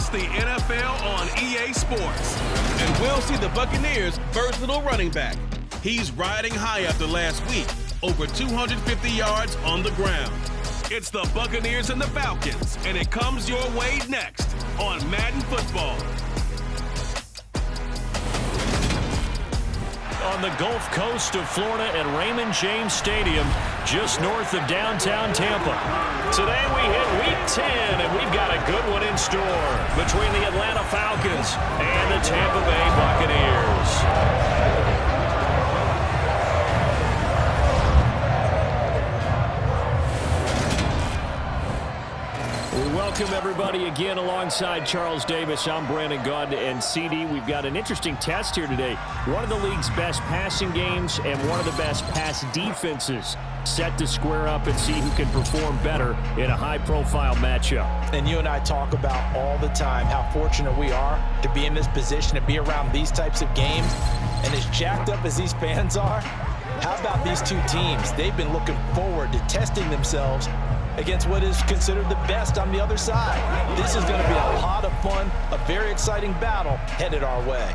It's the NFL on EA Sports. And we'll see the Buccaneers' versatile running back. He's riding high after last week, over 250 yards on the ground. It's the Buccaneers and the Falcons, and it comes your way next on Madden Football. On the Gulf Coast of Florida at Raymond James Stadium, just north of downtown Tampa. Today we hit Week 10, and we've got a good one in store between the Atlanta Falcons and the Tampa Bay Buccaneers. Welcome, everybody, again alongside Charles Davis. I'm Brandon Gunn, and CD, we've got an interesting test here today. One of the league's best passing games and one of the best pass defenses set to square up and see who can perform better in a high-profile matchup. And you and I talk about all the time how fortunate we are to be in this position, to be around these types of games. And as jacked up as these fans are, how about these two teams? They've been looking forward to testing themselves against what is considered the best on the other side. This is going to be a lot of fun, a very exciting battle headed our way.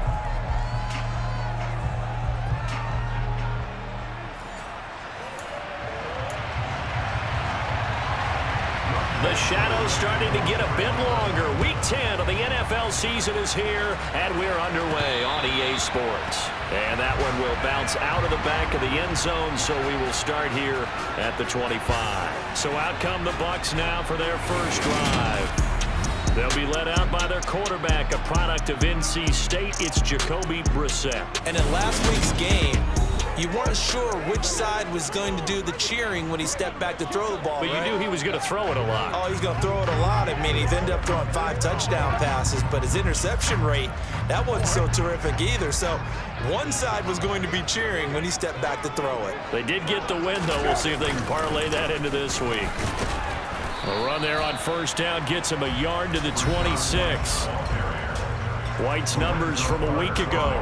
The shadow's starting to get a bit longer. Week 10 of the NFL season is here, and we're underway on EA Sports. And that one will bounce out of the back of the end zone, so we will start here at the 25. So out come the Bucs now for their first drive. They'll be led out by their quarterback, a product of NC State. It's Jacoby Brissett. And in last week's game, you weren't sure which side was going to do the cheering when he stepped back to throw the ball, But right? you knew he was going to throw it a lot. Oh, he's going to throw it a lot. I mean, he's ended up throwing 5 touchdown passes, but his interception rate, that wasn't so terrific either. So one side was going to be cheering when he stepped back to throw it. They did get the win, though. We'll see if they can parlay that into this week. A run there on first down gets him a yard to the 26. White's numbers from a week ago,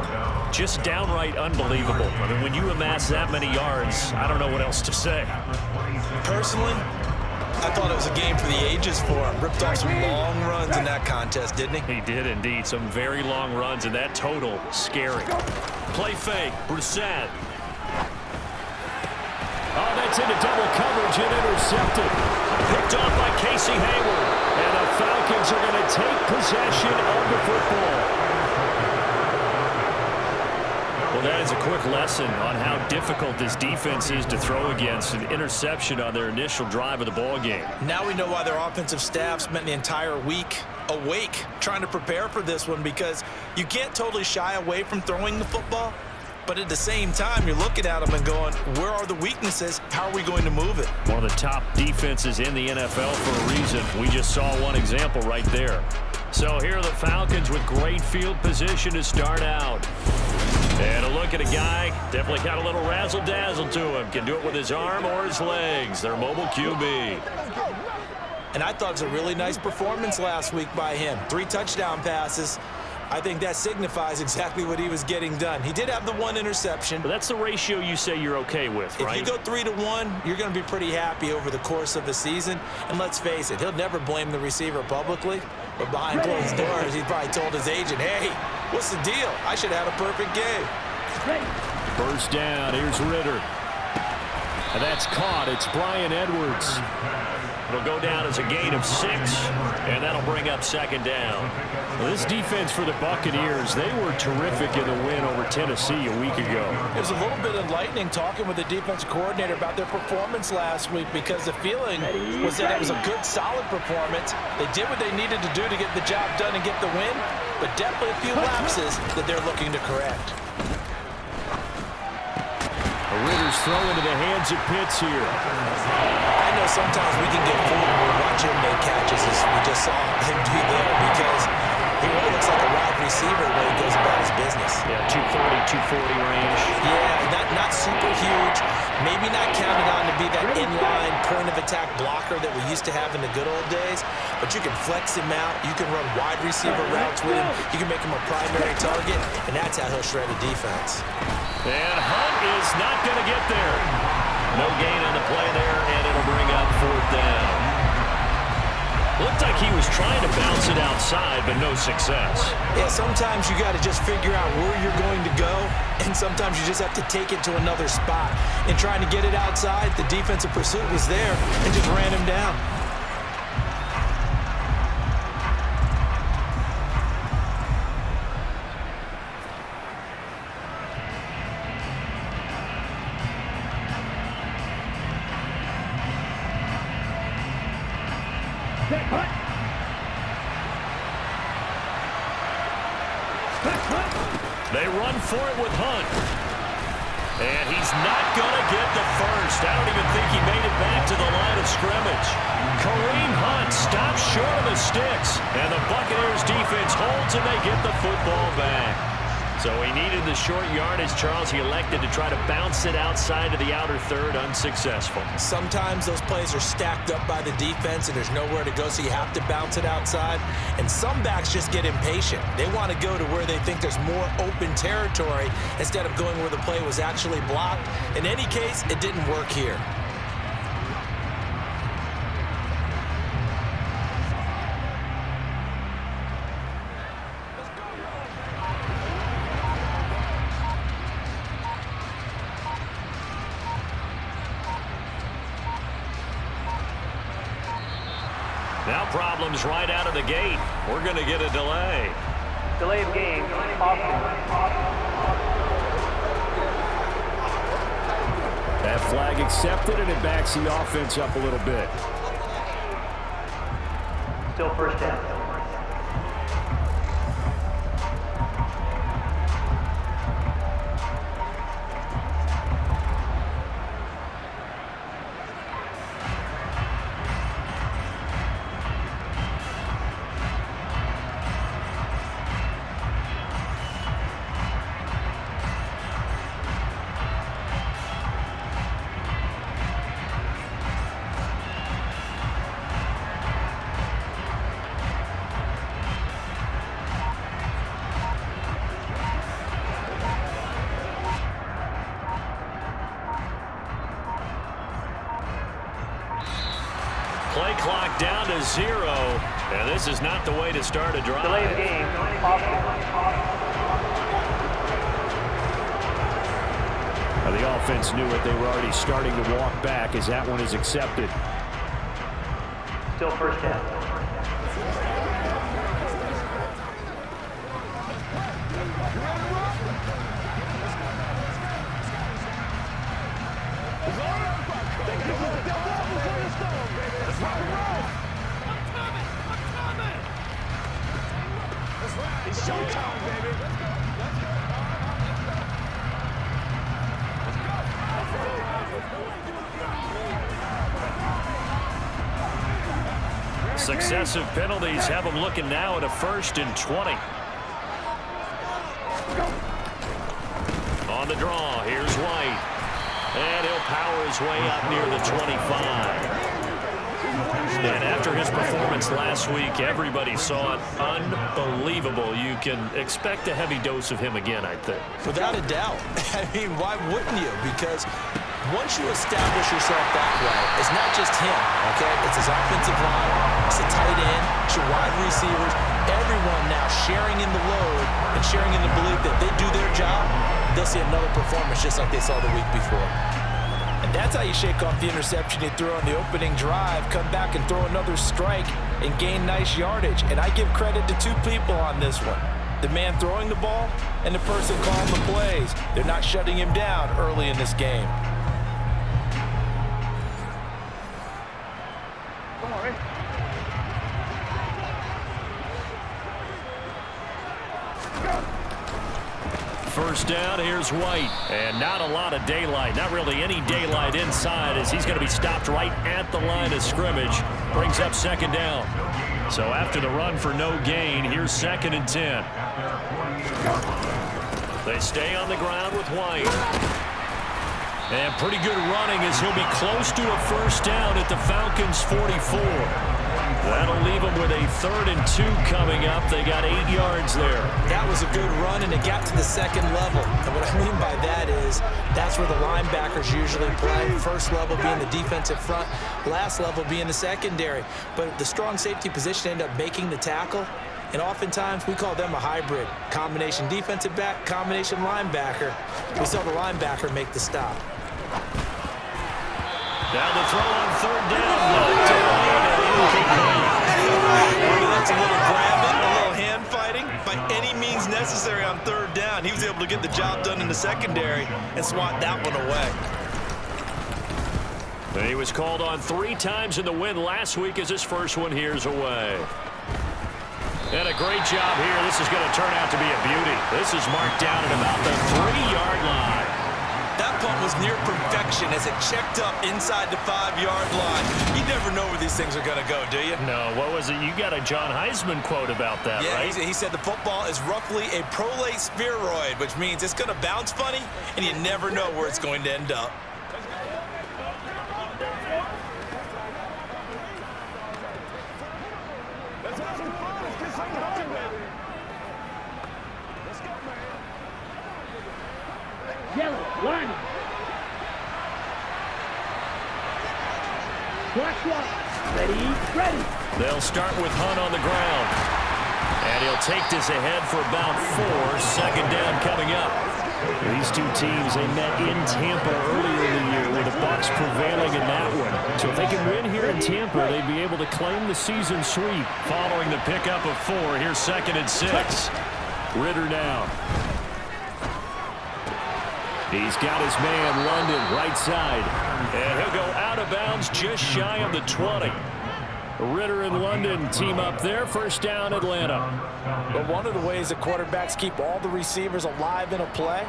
just downright unbelievable. I mean, when you amass that many yards, I don't know what else to say. Personally, I thought it was a game for the ages for him. Ripped off some long runs in that contest, didn't he? He did indeed. Some very long runs, and that total, scary. Play fake, Brissett. Oh, that's into double coverage and intercepted. Picked off by Casey Hayward. And the Falcons are going to take possession of the football. Well, that is a quick lesson on how difficult this defense is to throw against. An interception on their initial drive of the ball game. Now we know why their offensive staff spent the entire week awake trying to prepare for this one, because you can't totally shy away from throwing the football. But at the same time, you're looking at them and going, where are the weaknesses? How are we going to move it? One of the top defenses in the NFL for a reason. We just saw one example right there. So here are the Falcons with great field position to start out. And a look at a guy, definitely got a little razzle-dazzle to him. Can do it with his arm or his legs. Their mobile QB. And I thought it was a really nice performance last week by him. 3 touchdown passes. I think that signifies exactly what he was getting done. He did have the 1 interception. But that's the ratio you say you're okay with, right? If you go 3-to-1, you're going to be pretty happy over the course of a season. And let's face it, he'll never blame the receiver publicly. But behind closed doors, he probably told his agent, hey, what's the deal? I should have had a perfect game. First down, here's Ritter. And that's caught. It's Brian Edwards. It'll go down as a gain of 6, and that'll bring up second down. Well, this defense for the Buccaneers, they were terrific in the win over Tennessee a week ago. It was a little bit enlightening talking with the defense coordinator about their performance last week, because the feeling was that it was a good, solid performance. They did what they needed to do to get the job done and get the win, but definitely a few lapses that they're looking to correct. Ritter's throw into the hands of Pitts here. I know sometimes we can get fooled when we watch him make catches, as we just saw him do there, because he really looks like a wide receiver when he goes about his business. Yeah, 230, 240 range. Yeah, not super huge. Maybe not counted on to be that inline point-of-attack blocker that we used to have in the good old days, but you can flex him out. You can run wide receiver routes with him. You can make him a primary target, and that's how he'll shred a defense. And Hunt is not going to get there. No gain on the play there, and it'll bring up 4th down. Looked like he was trying to bounce it outside, but no success. Yeah, sometimes you got to just figure out where you're going to go, and sometimes you just have to take it to another spot. In trying to get it outside, the defensive pursuit was there and just ran him down. They run for it with Hunt. And he's not going to get the first. I don't even think he made it back to the line of scrimmage. Kareem Hunt stops short of the sticks. And the Buccaneers defense holds and they get the football back. So he needed the short yardage, Charles. He elected to try to bounce it outside to the outer third, unsuccessful. Sometimes those plays are stacked up by the defense and there's nowhere to go, so you have to bounce it outside. And some backs just get impatient. They want to go to where they think there's more open territory instead of going where the play was actually blocked. In any case, it didn't work here. Now problems right out of the gate. We're going to get a delay. Delay of game. That flag accepted, and it backs the offense up a little bit. Still first down. Play clock down to 0, and this is not the way to start a drive. Delay of game. The offense knew it. They were already starting to walk back as that one is accepted. Still first down. It's showtime, baby. Successive penalties have them looking now at a 1st and 20. On the draw, here's White. And he'll power his way up near the 25. And after his performance last week, everybody saw it unbelievable. You can expect a heavy dose of him again, I think. Without a doubt. I mean, why wouldn't you? Because once you establish yourself that way, it's not just him, okay? It's his offensive line, it's the tight end, it's your wide receivers, everyone now sharing in the load and sharing in the belief that they do their job, they'll see another performance just like they saw the week before. And that's how you shake off the interception you threw on the opening drive, come back and throw another strike and gain nice yardage. And I give credit to two people on this one. The man throwing the ball and the person calling the plays. They're not shutting him down early in this game. Don't worry. First down, here's White. And not a lot of daylight. Not really any daylight inside as he's going to be stopped right at the line of scrimmage. Brings up 2nd down. So after the run for no gain, here's 2nd and 10. They stay on the ground with White. And pretty good running as he'll be close to a 1st down at the Falcons' 44. That'll leave them with a 3rd and 2 coming up. They got 8 yards there. That was a good run, and it got to the second level. And what I mean by that is that's where the linebackers usually play. First level being the defensive front, last level being the secondary. But the strong safety position ended up making the tackle. And oftentimes we call them a hybrid. Combination defensive back, combination linebacker. We saw the linebacker make the stop. Now the throw on 3rd down. That's a little grabbing, a little hand fighting. By any means necessary on 3rd down, he was able to get the job done in the secondary and swat that one away. He was called on 3 times in the win last week as his first one here's away. And a great job here. This is going to turn out to be a beauty. This is marked down at about the 3-yard line. That punt was near perfection as it checked up inside the 5-yard line. You never know where these things are going to go, do you? No, what was it? You got a John Heisman quote about that, yeah, right? He said the football is roughly a prolate spheroid, which means it's going to bounce funny, and you never know where it's going to end up. Yellow, line. Black one. Ready. They'll start with Hunt on the ground. And he'll take this ahead for about 4. Second down coming up. These two teams, they met in Tampa earlier in the year with the Bucs prevailing in that one. So if they can win here in Tampa, they'd be able to claim the season sweep following the pickup of 4. Here's 2nd and 6. Ritter now. He's got his man, London, right side. And he'll go out of bounds just shy of the 20. Ritter and London team up there. First down, Atlanta. But one of the ways that quarterbacks keep all the receivers alive in a play,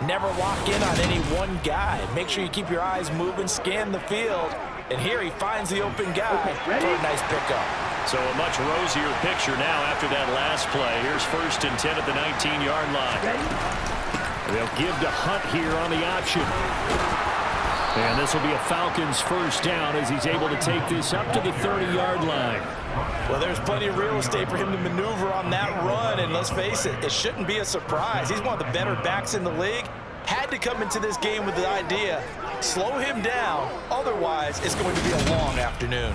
never lock in on any one guy. Make sure you keep your eyes moving, scan the field. And here he finds the open guy for a nice pickup. So a much rosier picture now after that last play. Here's 1st and 10 at the 19-yard line. They'll give to Hunt here on the option. And this will be a Falcons first down as he's able to take this up to the 30-yard line. Well, there's plenty of real estate for him to maneuver on that run. And let's face it, it shouldn't be a surprise. He's one of the better backs in the league. Had to come into this game with the idea, slow him down. Otherwise, it's going to be a long afternoon.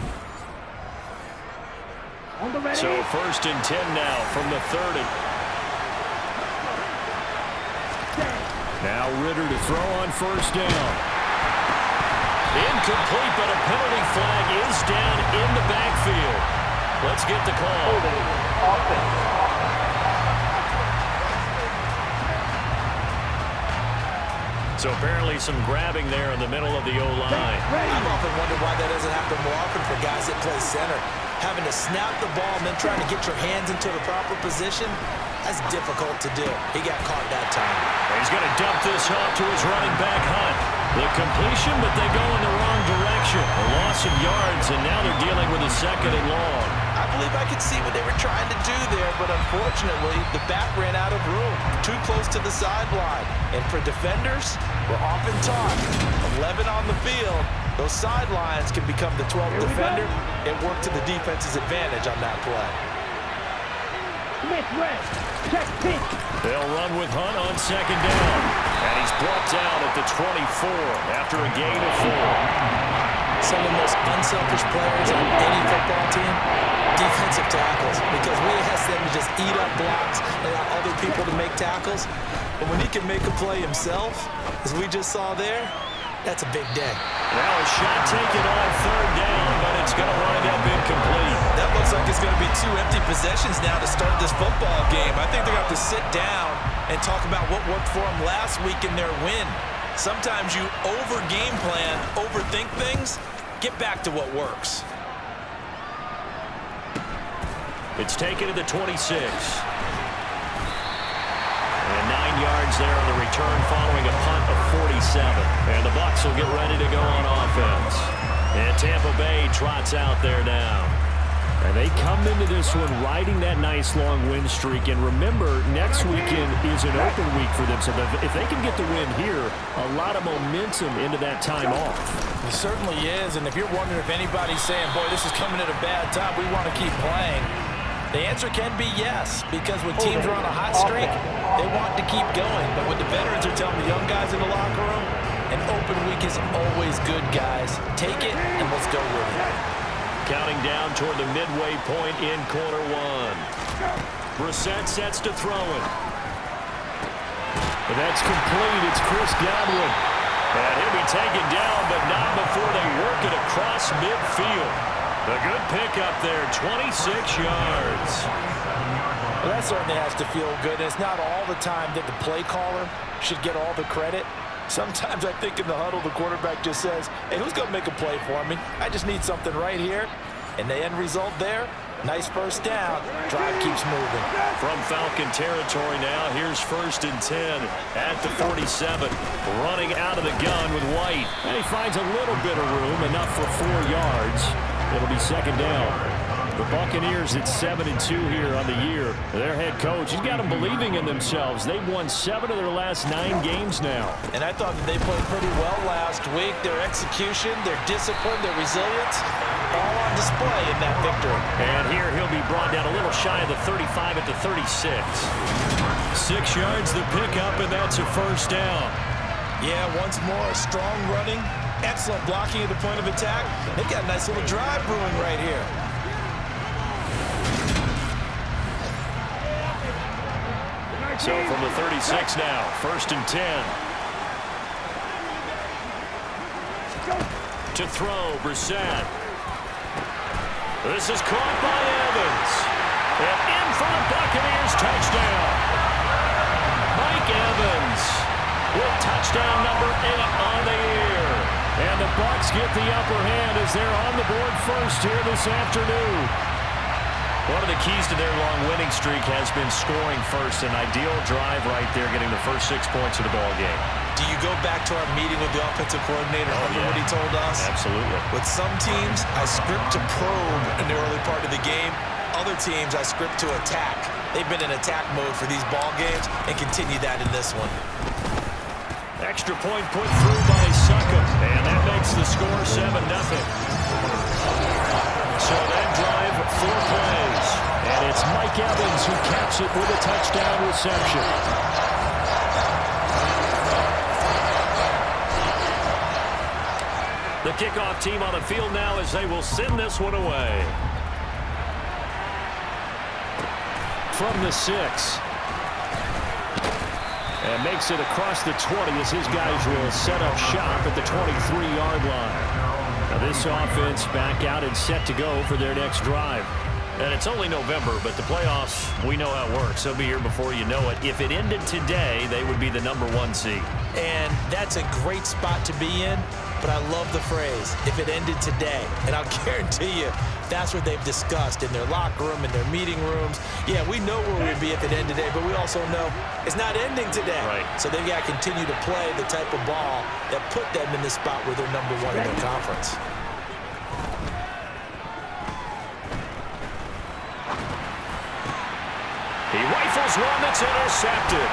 So 1st and 10 now from the 30. Now Ritter to throw on 1st down. Incomplete, but a penalty flag is down in the backfield. Let's get the call. So apparently some grabbing there in the middle of the O-line. I've often wondered why that doesn't happen more often for guys that play center. Having to snap the ball and then trying to get your hands into the proper position, that's difficult to do. He got caught that time. He's going to dump this off to his running back, Hunt. The completion, but they go in the wrong direction. A loss of yards, and now they're dealing with a 2nd and long. I believe I could see what they were trying to do there, but unfortunately, the back ran out of room. Too close to the sideline. And for defenders, we're often taught 11 on the field. Those sidelines can become the 12th defender. It worked to the defense's advantage on that play. They'll run with Hunt on 2nd down. And he's brought down at the 24 after a gain of 4. Some of the most unselfish players on any football team, defensive tackles, because we ask them to just eat up blocks and allow other people to make tackles. But when he can make a play himself, as we just saw there, that's a big day. Now a shot taken on 3rd down, but it's going to wind up incomplete. That looks like it's going to be 2 empty possessions now to start this football game. I think they're going to have to sit down and talk about what worked for them last week in their win. Sometimes you over-game plan, overthink things. Get back to what works. It's taken to the 26. And 9 yards there on the return following a punt of 47. And the Bucs will get ready to go on offense. And Tampa Bay trots out there now. And they come into this one riding that nice long win streak. And remember, next weekend is an open week for them. So if they can get the win here, a lot of momentum into that time off. It certainly is. And if you're wondering if anybody's saying, boy, this is coming at a bad time, we want to keep playing, the answer can be yes. Because when teams are on a hot streak, they want to keep going. But what the veterans are telling the young guys in the locker room, an open week is always good, guys. Take it and let's go with it. Counting down toward the midway point in quarter one. Brissett sets to throw it. And that's complete. It's Chris Godwin. And he'll be taken down, but not before they work it across midfield. A good pickup there, 26 yards. Well, that certainly has to feel good. And it's not all the time that the play caller should get all the credit. Sometimes I think in the huddle, the quarterback just says, hey, who's going to make a play for me? I just need something right here. And the end result there, nice first down. Drive keeps moving. From Falcon territory now, here's 1st and 10 at the 47. Running out of the gun with White. And he finds a little bit of room, enough for 4 yards. It'll be 2nd down. The Buccaneers at 7-2 here on the year. Their head coach, he's got them believing in themselves. They've won 7 of their last 9 games now. And I thought that they played pretty well last week. Their execution, their discipline, their resilience, all on display in that victory. And here he'll be brought down a little shy of the 35 at the 36. 6 yards the pickup, and that's a 1st down. Yeah, once more, strong running, excellent blocking at the point of attack. They've got a nice little drive brewing right here. So from the 36 now, 1st and 10. To throw, Brissett. This is caught by Evans. And in for the Buccaneers, touchdown. Mike Evans with touchdown number 8 on the year. And the Bucs get the upper hand as they're on the board first here this afternoon. One of the keys to their long winning streak has been scoring first. An ideal drive right there, getting the first 6 points of the ball game. Do you go back to our meeting with the offensive coordinator? Remember what he told us? Absolutely. With some teams, I script to probe in the early part of the game. Other teams, I script to attack. They've been in attack mode for these ball games and continue that in this one. Extra point put through by Suckham. And that makes the score 7-0. So that drive, 4 plays. And it's Mike Evans who caps it with a touchdown reception. The kickoff team on the field now as they will send this one away. From the 6. And makes it across the 20 as his guys will set up shop at the 23-yard line. Now this offense back out and set to go for their next drive. And it's only November, but the playoffs, we know how it works. They'll be here before you know it. If it ended today, they would be the number 1 seed. And that's a great spot to be in, but I love the phrase, if it ended today. And I'll guarantee you, that's what they've discussed in their locker room, in their meeting rooms. Yeah, we know where we'd be if it ended today, but we also know it's not ending today. Right. So they've got to continue to play the type of ball that put them in the spot where they're number 1 in their conference. He rifles one that's intercepted.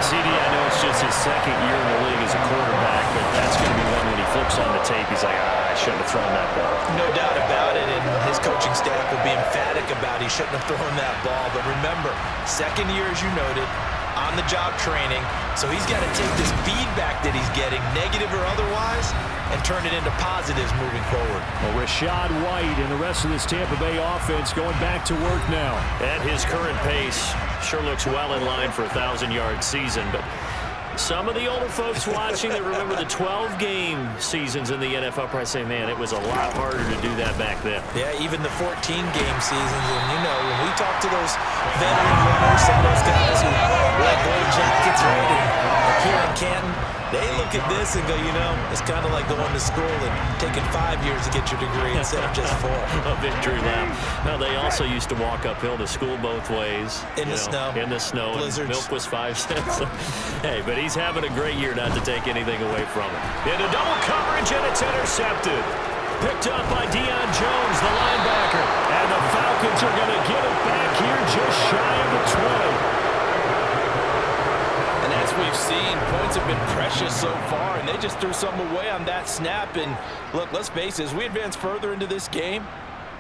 CD, I know it's just his 2nd year in the league as a quarterback, but that's going to be one when he flips on the tape. He's like, I shouldn't have thrown that ball. No doubt about it, and his coaching staff will be emphatic about he shouldn't have thrown that ball. But remember, 2nd year, as you noted, on-the-job training, so he's got to take this feedback that he's getting, negative or otherwise, and turn it into positives moving forward. Well, Rachaad White and the rest of this Tampa Bay offense going back to work now. At his current pace, sure looks well in line for a 1,000-yard season, but some of the older folks watching that remember the 12-game seasons in the NFL probably say, man, it was a lot harder to do that back then. Yeah, even the 14-game seasons, and you know, when we talk to those veteran runners, some of those guys who wear gold jackets, right, and here in Canton, they look look at this and go, you know, it's kind of like going to school and taking 5 years to get your degree instead of just 4. A victory lap. Now, they also used to walk uphill to school both ways. In the snow. In the snow. Blizzards. Milk was 5 cents. Hey, but he's having a great year not to take anything away from it. Into double coverage, and it's intercepted. Picked up by Deion Jones, the linebacker. And the Falcons are going to get it back here just shy of the 20. And as we've seen, points have been precious so far, and they just threw some away on that snap. And look, let's face it, as we advance further into this game,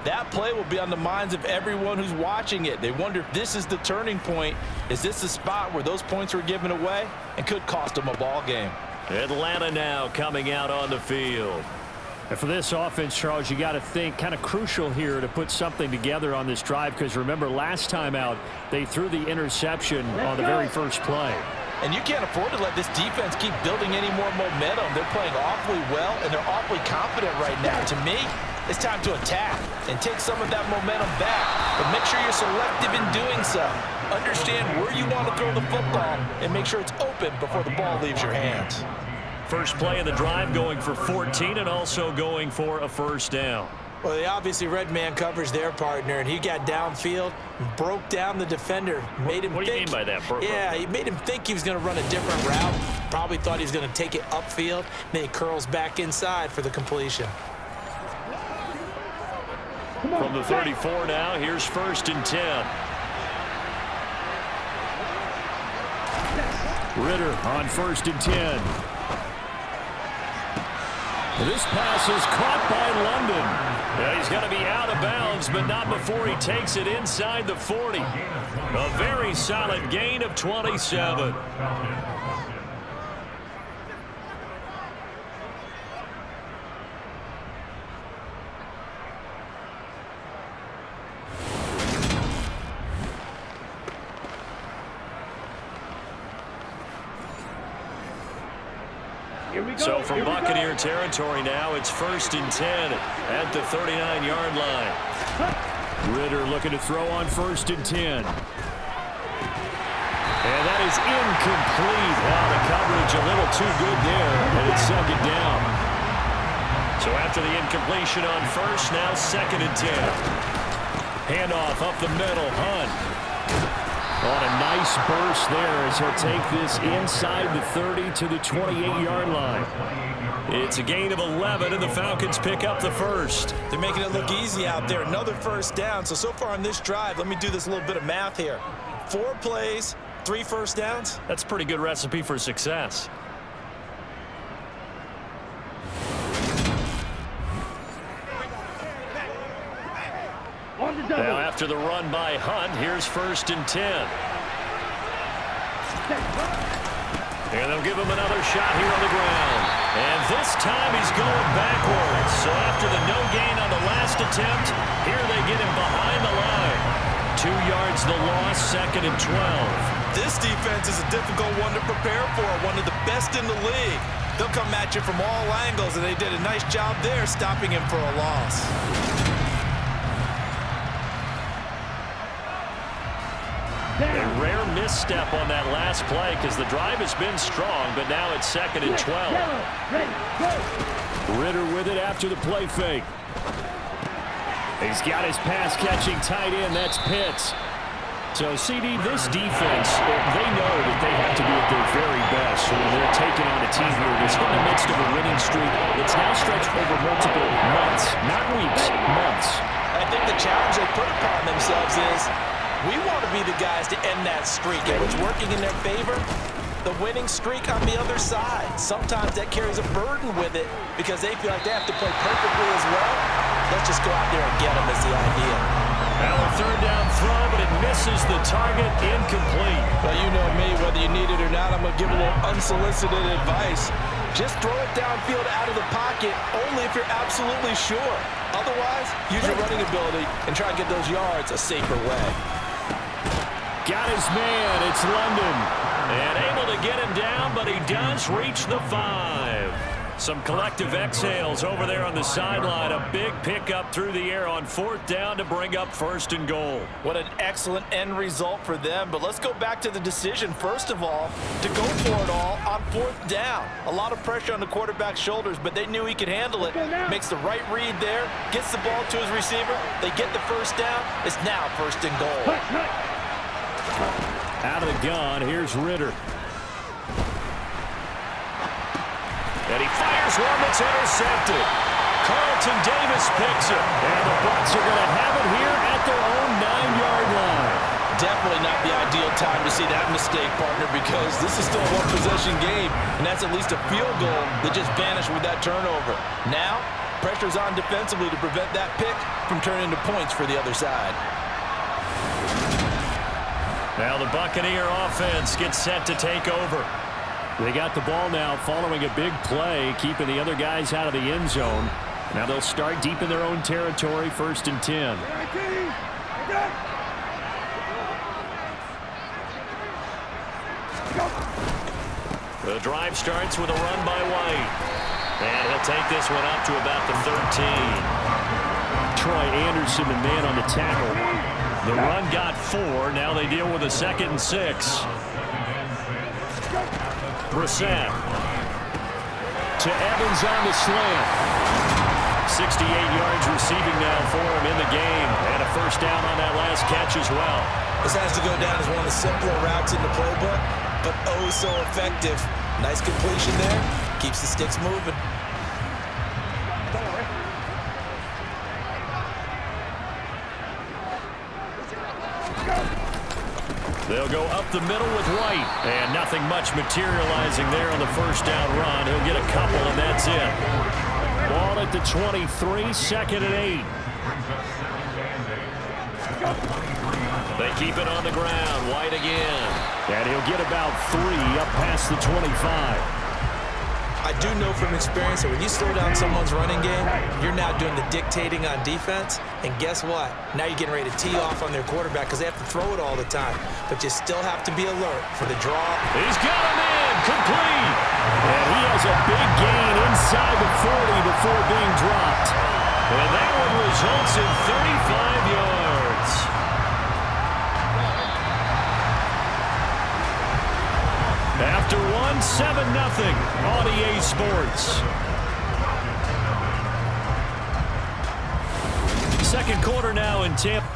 that play will be on the minds of everyone who's watching it. They wonder if this is the turning point. Is this the spot where those points were given away and could cost them a ball game? Atlanta now coming out on the field. And for this offense, Charles, you got to think kind of crucial here to put something together on this drive, because remember last time out they threw the interception on the very first play. And you can't afford to let this defense keep building any more momentum. They're playing awfully well, and they're awfully confident right now. To me, it's time to attack and take some of that momentum back. But make sure you're selective in doing so. Understand where you want to throw the football and make sure it's open before the ball leaves your hands. First play of the drive going for 14 and also going for a first down. Well, they obviously red man coverage their partner, and he got downfield, broke down the defender, made him What do you mean by that? Yeah, he made him think he was going to run a different route. Probably thought he was going to take it upfield. Then he curls back inside for the completion. From the 34 now, here's 1st and 10. Ritter on 1st and 10. This pass is caught by London. Yeah, he's going to be out of bounds, but not before he takes it inside the 40. A very solid gain of 27. So from Buccaneer territory now, it's 1st and 10 at the 39-yard line. Ritter looking to throw on 1st and 10. And that is incomplete. Wow, the coverage a little too good there, and it's 2nd down. So after the incompletion on 1st, now 2nd and 10. Handoff up the middle, Hunt. On a nice burst there as he'll take this inside the 30 to the 28-yard line. It's a gain of 11, and the Falcons pick up the first. They're making it look easy out there. Another first down. So far on this drive, let me do this little bit of math here. 4 plays, 3 first downs. That's a pretty good recipe for success. Now after the run by Hunt, here's 1st and 10. And they'll give him another shot here on the ground. And this time he's going backwards. So after the no gain on the last attempt, here they get him behind the line. 2 yards the loss, 2nd and 12. This defense is a difficult one to prepare for, one of the best in the league. They'll come at you from all angles, and they did a nice job there stopping him for a loss. A rare misstep on that last play because the drive has been strong, but now it's 2nd and 12. Ritter with it after the play fake. He's got his pass-catching tight end. That's Pitts. So, CD, this defense, they know that they have to be at their very best when they're taking on a team here that's in the midst of a winning streak. It's now stretched over multiple months, not weeks, months. I think the challenge they put upon themselves is we want to be the guys to end that streak. And what's working in their favor? The winning streak on the other side. Sometimes that carries a burden with it because they feel like they have to play perfectly as well. Let's just go out there and get them is the idea. Now a 3rd down throw, but it misses the target, incomplete. Well, you know me, whether you need it or not, I'm going to give a little unsolicited advice. Just throw it downfield out of the pocket only if you're absolutely sure. Otherwise, use your running ability and try and get those yards a safer way. Got his man. It's London. And able to get him down, but he does reach the 5. Some collective exhales over there on the sideline. A big pickup through the air on 4th down to bring up 1st and goal. What an excellent end result for them. But let's go back to the decision, first of all, to go for it all on 4th down. A lot of pressure on the quarterback's shoulders, but they knew he could handle it. Makes the right read there, gets the ball to his receiver. They get the 1st down. It's now 1st and goal. Out of the gun, here's Ritter. And he fires one that's intercepted. Carlton Davis picks it. And the Bucs are going to have it here at their own 9-yard line. Definitely not the ideal time to see that mistake, partner, because this is still a one-possession game, and that's at least a field goal that just vanished with that turnover. Now, pressure's on defensively to prevent that pick from turning into points for the other side. Now the Buccaneer offense gets set to take over. They got the ball now following a big play, keeping the other guys out of the end zone. Now they'll start deep in their own territory, 1st and 10. The drive starts with a run by White. And he'll take this one up to about the 13. Troy Anderson, the man on the tackle. The run got 4. Now they deal with a 2nd and 6. Brissett to Evans on the slant. 68 yards receiving now for him in the game. And a 1st down on that last catch as well. This has to go down as one of the simpler routes in the playbook, but oh so effective. Nice completion there. Keeps the sticks moving. They'll go up the middle with White. And nothing much materializing there on the 1st down run. He'll get a couple, and that's it. Ball at the 23, 2nd and 8. They keep it on the ground. White again. And he'll get about 3 up past the 25. I do know from experience that when you slow down someone's running game, you're now doing the dictating on defense. And guess what? Now you're getting ready to tee off on their quarterback because they have to throw it all the time. But you still have to be alert for the draw. He's got him in. Complete. And he has a big gain inside the 40 before being dropped. And that one results in 35 yards. After 7-0 on EA Sports. 2nd quarter now in Tampa.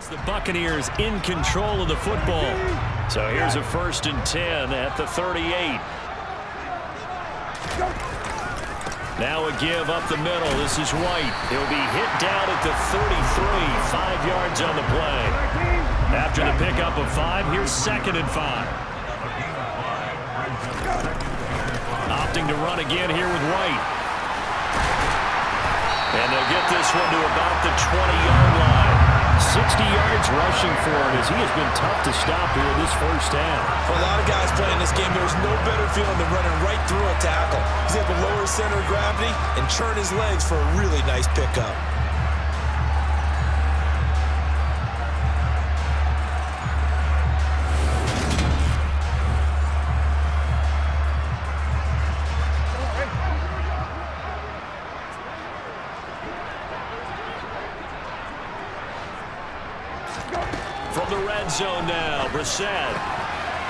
The Buccaneers in control of the football. So here's a 1st and 10 at the 38. Now a give up the middle. This is White. He'll be hit down at the 33. 5 yards on the play. After the pickup of 5, here's 2nd and 5. Opting to run again here with White. And they'll get this one to about the 20-yard line. 60 yards rushing for him as he has been tough to stop here this first half. For a lot of guys playing this game, there's no better feeling than running right through a tackle. He's able to lower his center of gravity and churn his legs for a really nice pickup. From the red zone now, Brissett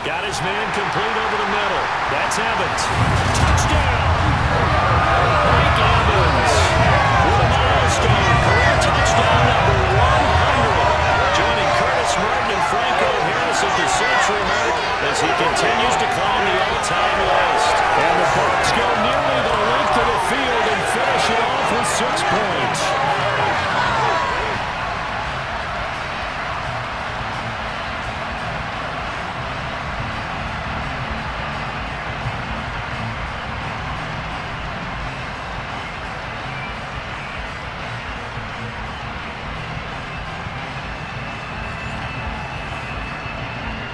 got his man complete over the middle. That's Evans. Touchdown! Mike Evans with a milestone career touchdown number 100. Joining Curtis Martin and Franco Harris at the century mark as he continues to climb the all-time list. And the Bucs go nearly the length of the field and finish it off with 6 points.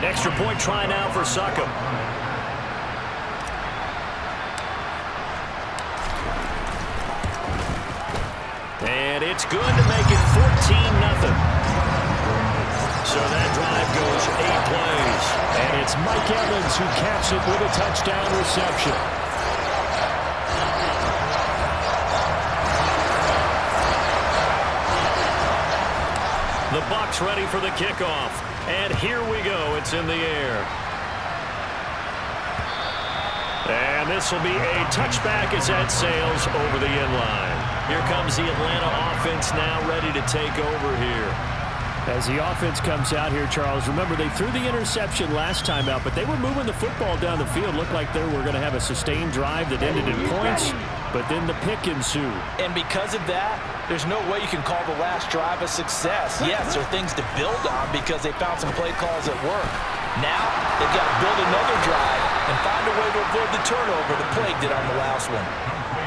Extra point try now for Succop. And it's good to make it 14-0. So that drive goes 8 plays. And it's Mike Evans who caps it with a touchdown reception. The Bucs ready for the kickoff. And here we go. It's in the air. And this will be a touchback as that sails over the end line. Here comes the Atlanta offense now ready to take over here. As the offense comes out here, Charles, remember they threw the interception last time out, but they were moving the football down the field. Looked like they were going to have a sustained drive that ended in points, but then the pick ensued. And because of that, there's no way you can call the last drive a success. Yes, there are things to build on because they found some play calls that work. Now, they've got to build another drive and find a way to avoid the turnover the Plague did on the last one.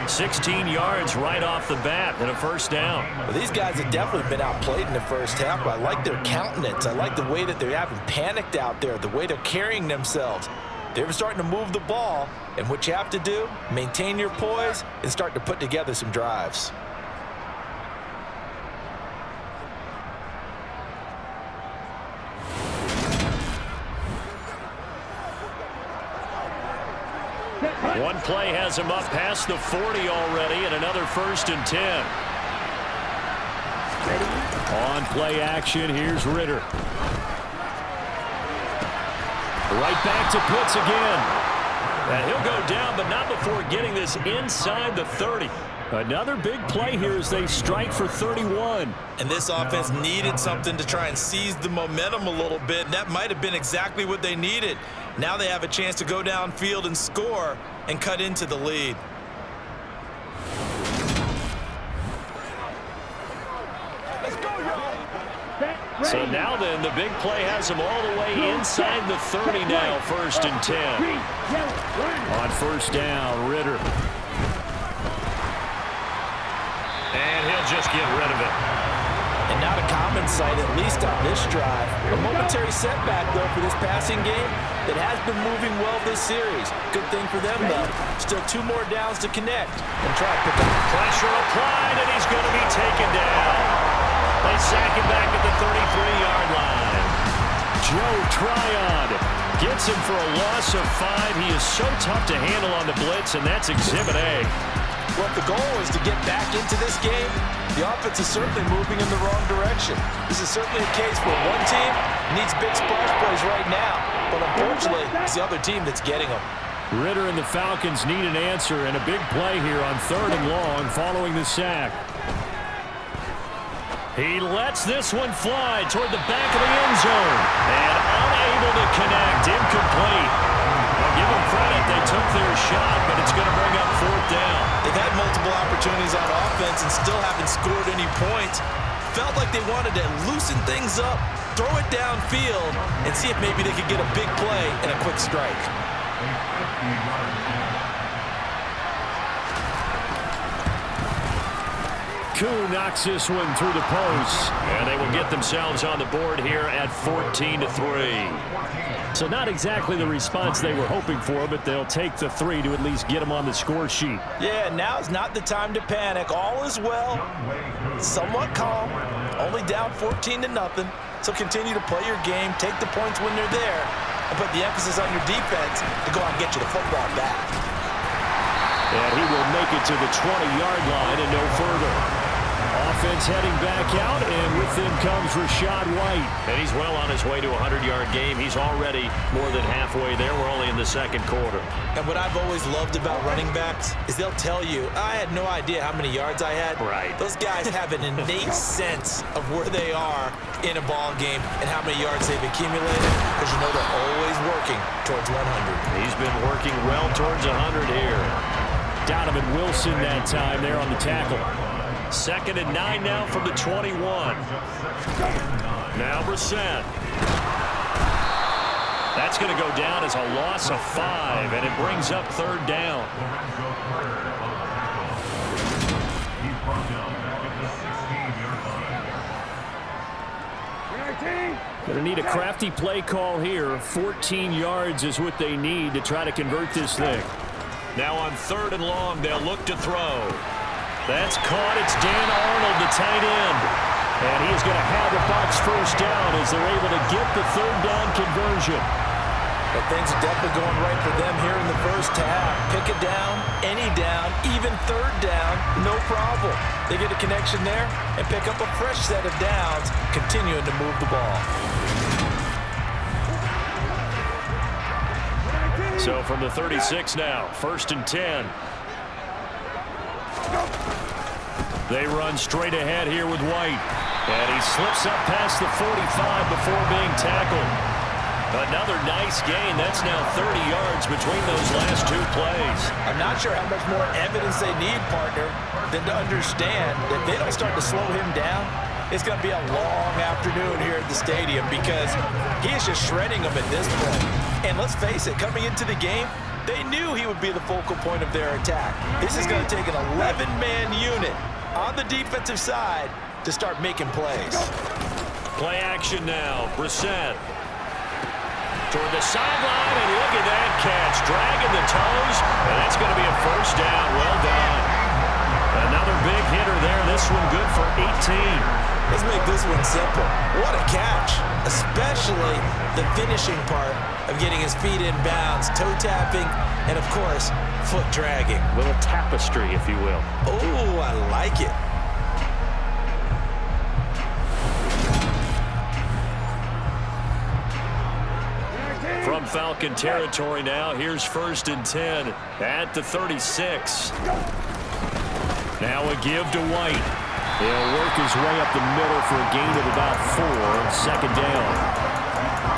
16 yards right off the bat and a 1st down. Well, these guys have definitely been outplayed in the first half, but I like their countenance. I like the way that they haven't panicked out there, the way they're carrying themselves. They're starting to move the ball, and what you have to do, maintain your poise and start to put together some drives. One play has him up past the 40 already, and another 1st and 10. On play action, here's Ritter. Right back to Pitts again. And he'll go down, but not before getting this inside the 30. Another big play here as they strike for 31. And this offense needed something to try and seize the momentum a little bit, and that might have been exactly what they needed. Now they have a chance to go downfield and score and cut into the lead. So now then, the big play has them all the way inside the 30 now, 1st and 10. On 1st down, Ritter. And he'll just get rid of it. And not a common sight, at least on this drive. A momentary setback, though, for this passing game that has been moving well this series. Good thing for them, though. Still 2 more downs to connect and try to pick up. Pressure applied, and he's going to be taken down. They sack him back at the 33-yard line. Joe Tryon gets him for a loss of 5. He is so tough to handle on the blitz, and that's Exhibit A. Well, if the goal is to get back into this game, the offense is certainly moving in the wrong direction. This is certainly a case where one team needs big splash plays right now, but unfortunately, it's the other team that's getting them. Ritter and the Falcons need an answer, and a big play here on 3rd and long following the sack. He lets this one fly toward the back of the end zone. And unable to connect. Incomplete. Well, give them credit. They took their shot, but it's going to bring up 4th down. They've had multiple opportunities on offense and still haven't scored any points. Felt like they wanted to loosen things up, throw it downfield, and see if maybe they could get a big play and a quick strike. Koo knocks this one through the post, and they will get themselves on the board here at 14-3. So not exactly the response they were hoping for, but they'll take the 3 to at least get them on the score sheet. Yeah, now is not the time to panic. All is well, somewhat calm, only down 14-0. So continue to play your game, take the points when they're there, and put the emphasis on your defense to go out and get you the football back. And he will make it to the 20-yard line and no further. Offense heading back out, and with them comes Rachaad White. And he's well on his way to a 100-yard game. He's already more than halfway there. We're only in the second quarter. And what I've always loved about running backs is they'll tell you, I had no idea how many yards I had. Right. Those guys have an innate sense of where they are in a ball game and how many yards they've accumulated, because you know they're always working towards 100. He's been working well towards 100 here. Donovan Wilson that time there on the tackle. 2nd and 9 now from the 21. Now Brissett. That's going to go down as a loss of 5, and it brings up 3rd down. Going to need a crafty play call here. 14 yards is what they need to try to convert this thing. Now on 3rd and long, they'll look to throw. That's caught. It's Dan Arnold, the tight end. And he is going to have the Bucs 1st down as they're able to get the 3rd down conversion. But things are definitely going right for them here in the first half. Pick it down, any down, even 3rd down, no problem. They get a connection there and pick up a fresh set of downs, continuing to move the ball. So from the 36 now, 1st and 10. They run straight ahead here with White. And he slips up past the 45 before being tackled. Another nice gain. That's now 30 yards between those last 2 plays. I'm not sure how much more evidence they need, partner, than to understand that if they don't start to slow him down, it's going to be a long afternoon here at the stadium, because he is just shredding them at this point. And let's face it, coming into the game, they knew he would be the focal point of their attack. This is going to take an 11-man unit on the defensive side to start making plays. Play action now. Brissett toward the sideline, and look at that catch. Dragging the toes, and that's going to be a 1st down. Well done. Another big hitter there. This one good for 18. Let's make this one simple. What a catch, especially the finishing part of getting his feet in bounds, toe tapping, and of course, foot dragging. Little tapestry, if you will. Oh, I like it. From Falcon territory now, here's 1st and 10 at the 36. Now a give to White. He'll work his way up the middle for a gain of about 4. 2nd down.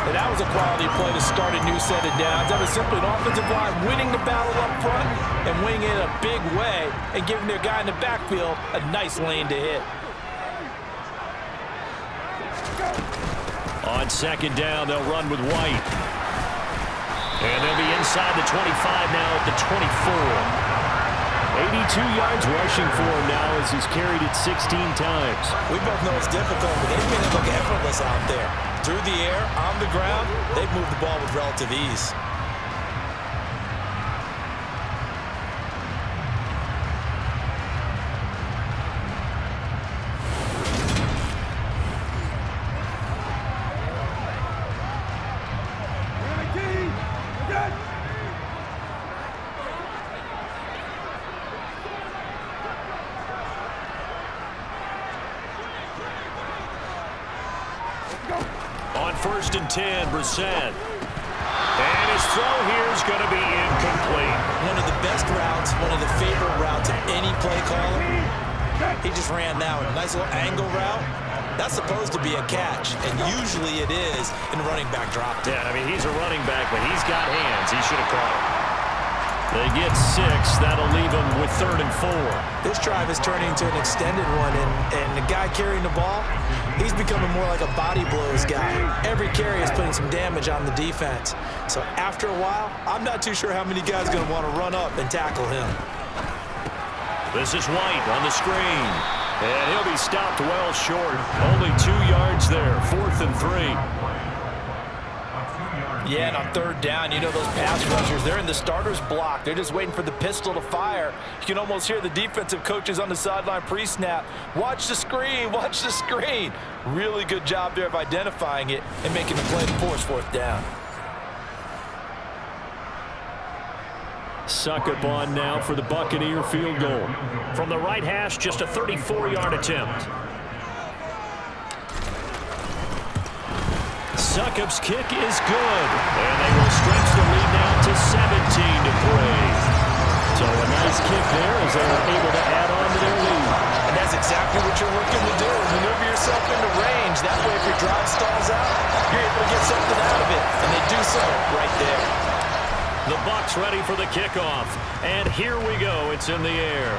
And that was a quality play to start a new set of downs. That was simply an offensive line winning the battle up front and winning it a big way and giving their guy in the backfield a nice lane to hit. On 2nd down, they'll run with White. And they'll be inside the 25 now at the 24. 82 yards rushing for him now as he's carried it 16 times. We both know it's difficult, but they've made it look effortless out there. Through the air, on the ground, they've moved the ball with relative ease. On 1st and 10, Brissett. And his throw here is going to be incomplete. One of the best routes, one of the favorite routes of any play caller, He just ran that one. Nice little angle route. That's supposed to be a catch, and usually it is in running back drop. Yeah, I mean, he's a running back, but he's got hands. He should have caught it. They get 6. That'll leave them with 3rd and 4. This drive is turning into an extended one, and the guy carrying the ball, he's becoming more like a body blows guy. Every carry is putting some damage on the defense. So after a while, I'm not too sure how many guys are going to want to run up and tackle him. This is White on the screen. And he'll be stopped well short. Only 2 yards there. 4th and 3. Yeah, and on 3rd down, you know those pass rushers, they're in the starter's block. They're just waiting for the pistol to fire. You can almost hear the defensive coaches on the sideline pre-snap. Watch the screen, watch the screen. Really good job there of identifying it and making the play to force 4th down. Succop on now for the Buccaneer field goal. From the right hash, just a 34-yard attempt. Succop's kick is good, and they will stretch the lead now to 17-3. So a nice kick there as they were able to add on to their lead. And that's exactly what you're looking to do. Maneuver yourself into range. That way, if your drive stalls out, you're able to get something out of it. And they do so right there. The Bucs ready for the kickoff. And here we go. It's in the air.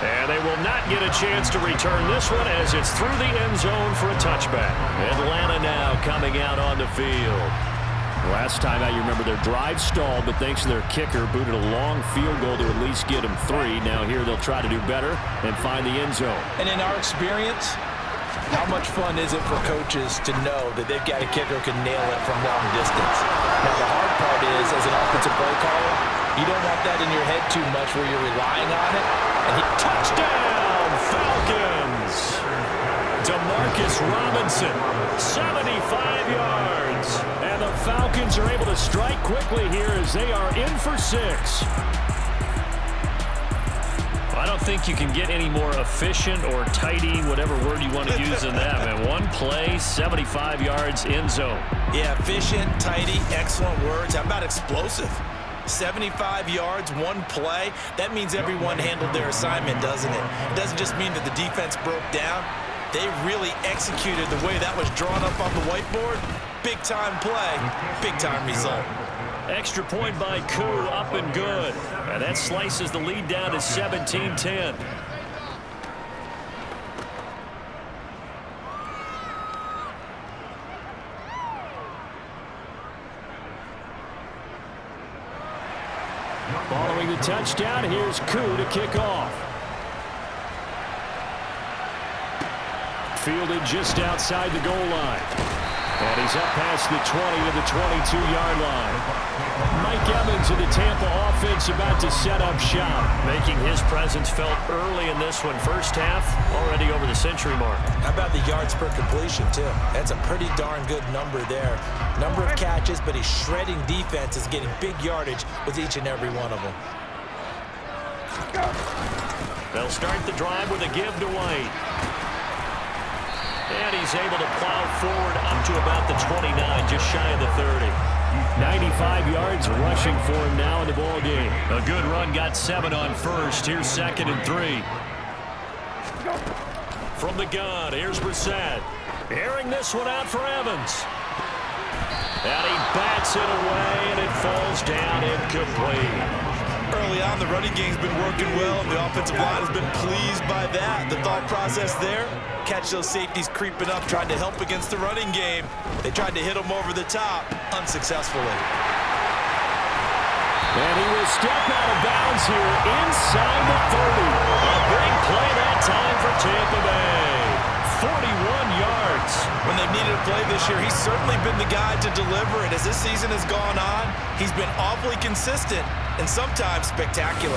And they will not get a chance to return this one as it's through the end zone for a touchback. Atlanta now coming out on the field. Last time out, you remember their drive stalled, but thanks to their kicker, booted a long field goal to at least get them 3. Now here they'll try to do better and find the end zone. And in our experience, how much fun is it for coaches to know that they've got a kicker who can nail it from long distance? Now, the hard part is, as an offensive play caller, you don't want that in your head too much where you're relying on it. And Touchdown, Falcons! DeMarcus Robinson, 75 yards. And the Falcons are able to strike quickly here as they are in for 6. I don't think you can get any more efficient or tidy, whatever word you want to use in that, man. One play, 75 yards, end zone. Yeah, efficient, tidy, excellent words. How about explosive? 75 yards, one play. That means everyone handled their assignment, doesn't it? It doesn't just mean that the defense broke down. They really executed the way that was drawn up on the whiteboard. Big-time play, big-time result. Extra point by Koo, up and good. And that slices the lead down to 17-10. Following the touchdown, here's Koo to kick off. Fielded just outside the goal line. And he's up past the 20 to the 22-yard line. Mike Evans of the Tampa offense about to set up shop, making his presence felt early in this one. First half, already over the century mark. How about the yards per completion, too? That's a pretty darn good number there. Number of catches, but he's shredding defense, is getting big yardage with each and every one of them. They'll start the drive with a give to White. And he's able to plow forward up to about the 29, just shy of the 30. 95 yards rushing for him now in the ball game. A good run, got 7 on first. Here's 2nd and 3. From the gun, here's Brissett. Airing this one out for Evans. And he bats it away, and it falls down incomplete. Early on, the running game's been working well, and the offensive line has been pleased by that. The thought process there, catch those safeties creeping up, trying to help against the running game. They tried to hit them over the top, unsuccessfully. And he will step out of bounds here inside the 30. A big play that time for Tampa Bay. 41 yards. When they needed a play this year, he's certainly been the guy to deliver it. As this season has gone on, he's been awfully consistent and sometimes spectacular.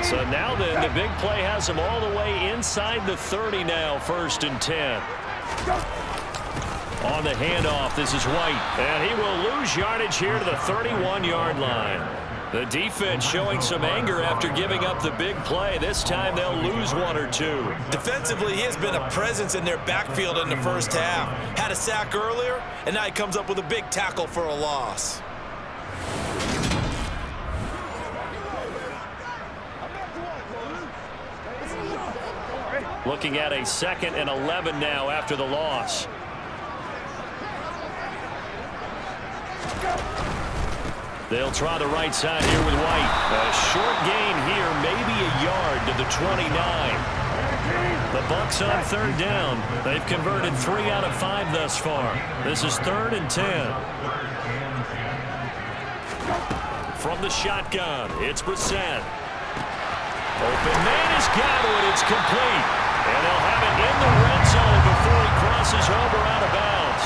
So now then, the big play has him all the way inside the 30 now, 1st and 10. On the handoff, this is White. And he will lose yardage here to the 31-yard line. The defense showing some anger after giving up the big play. This time they'll lose 1 or 2. Defensively, he has been a presence in their backfield in the first half. Had a sack earlier, and now he comes up with a big tackle for a loss. Looking at a 2nd and 11 now after the loss. They'll try the right side here with White. A short gain here, maybe a yard to the 29. The Bucs on 3rd down. They've converted 3 out of 5 thus far. This is 3rd and 10. From the shotgun, it's Brissett. Open man has got it. It's complete. And they'll have it in the red zone before he crosses over out of bounds.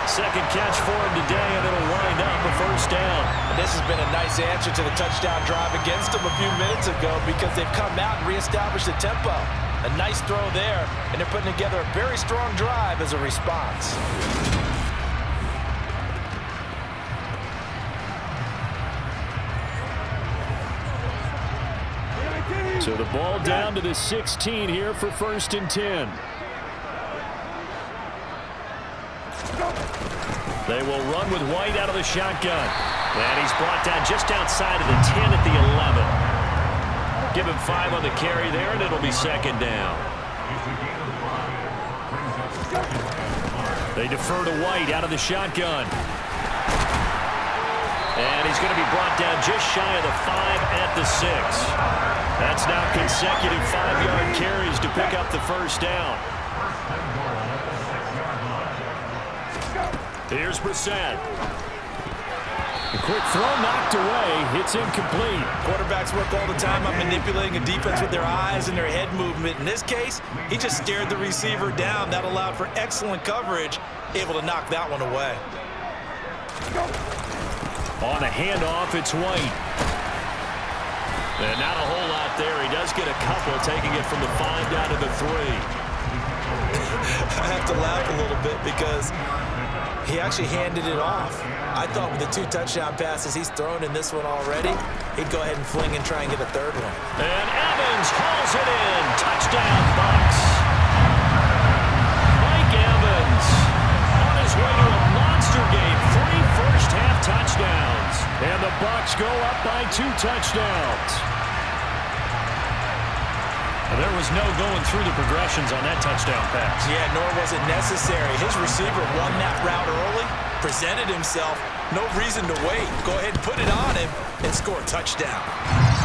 2nd catch for him today, and it'll wind up a 1st down. And this has been a nice answer to the touchdown drive against them a few minutes ago because they've come out and reestablished the tempo. A nice throw there, and they're putting together a very strong drive as a response. So the ball down to the 16 here for 1st and 10. They will run with White out of the shotgun. And he's brought down just outside of the 10 at the 11. Give him 5 on the carry there, and it'll be 2nd down. They defer to White out of the shotgun. And he's going to be brought down just shy of the 5 at the 6. That's now consecutive 5-yard carries to pick up the 1st down. Here's Brissett. A quick throw knocked away. It's incomplete. Quarterbacks work all the time on manipulating a defense with their eyes and their head movement. In this case, he just stared the receiver down. That allowed for excellent coverage, able to knock that one away. On the handoff, it's White. And not a whole lot there. He does get a couple, taking it from the 5 down to the 3. I have to laugh a little bit because he actually handed it off. I thought with the 2 touchdown passes he's thrown in this one already, he'd go ahead and fling and try and get a 3rd one. And Evans hauls it in. Touchdown, Bucs. Mike Evans on his way to a monster game. 3 first-half touchdowns. And the Bucs go up by 2 touchdowns. There was no going through the progressions on that touchdown pass. Yeah, nor was it necessary. His receiver won that route early, presented himself, no reason to wait. Go ahead and put it on him and score a touchdown.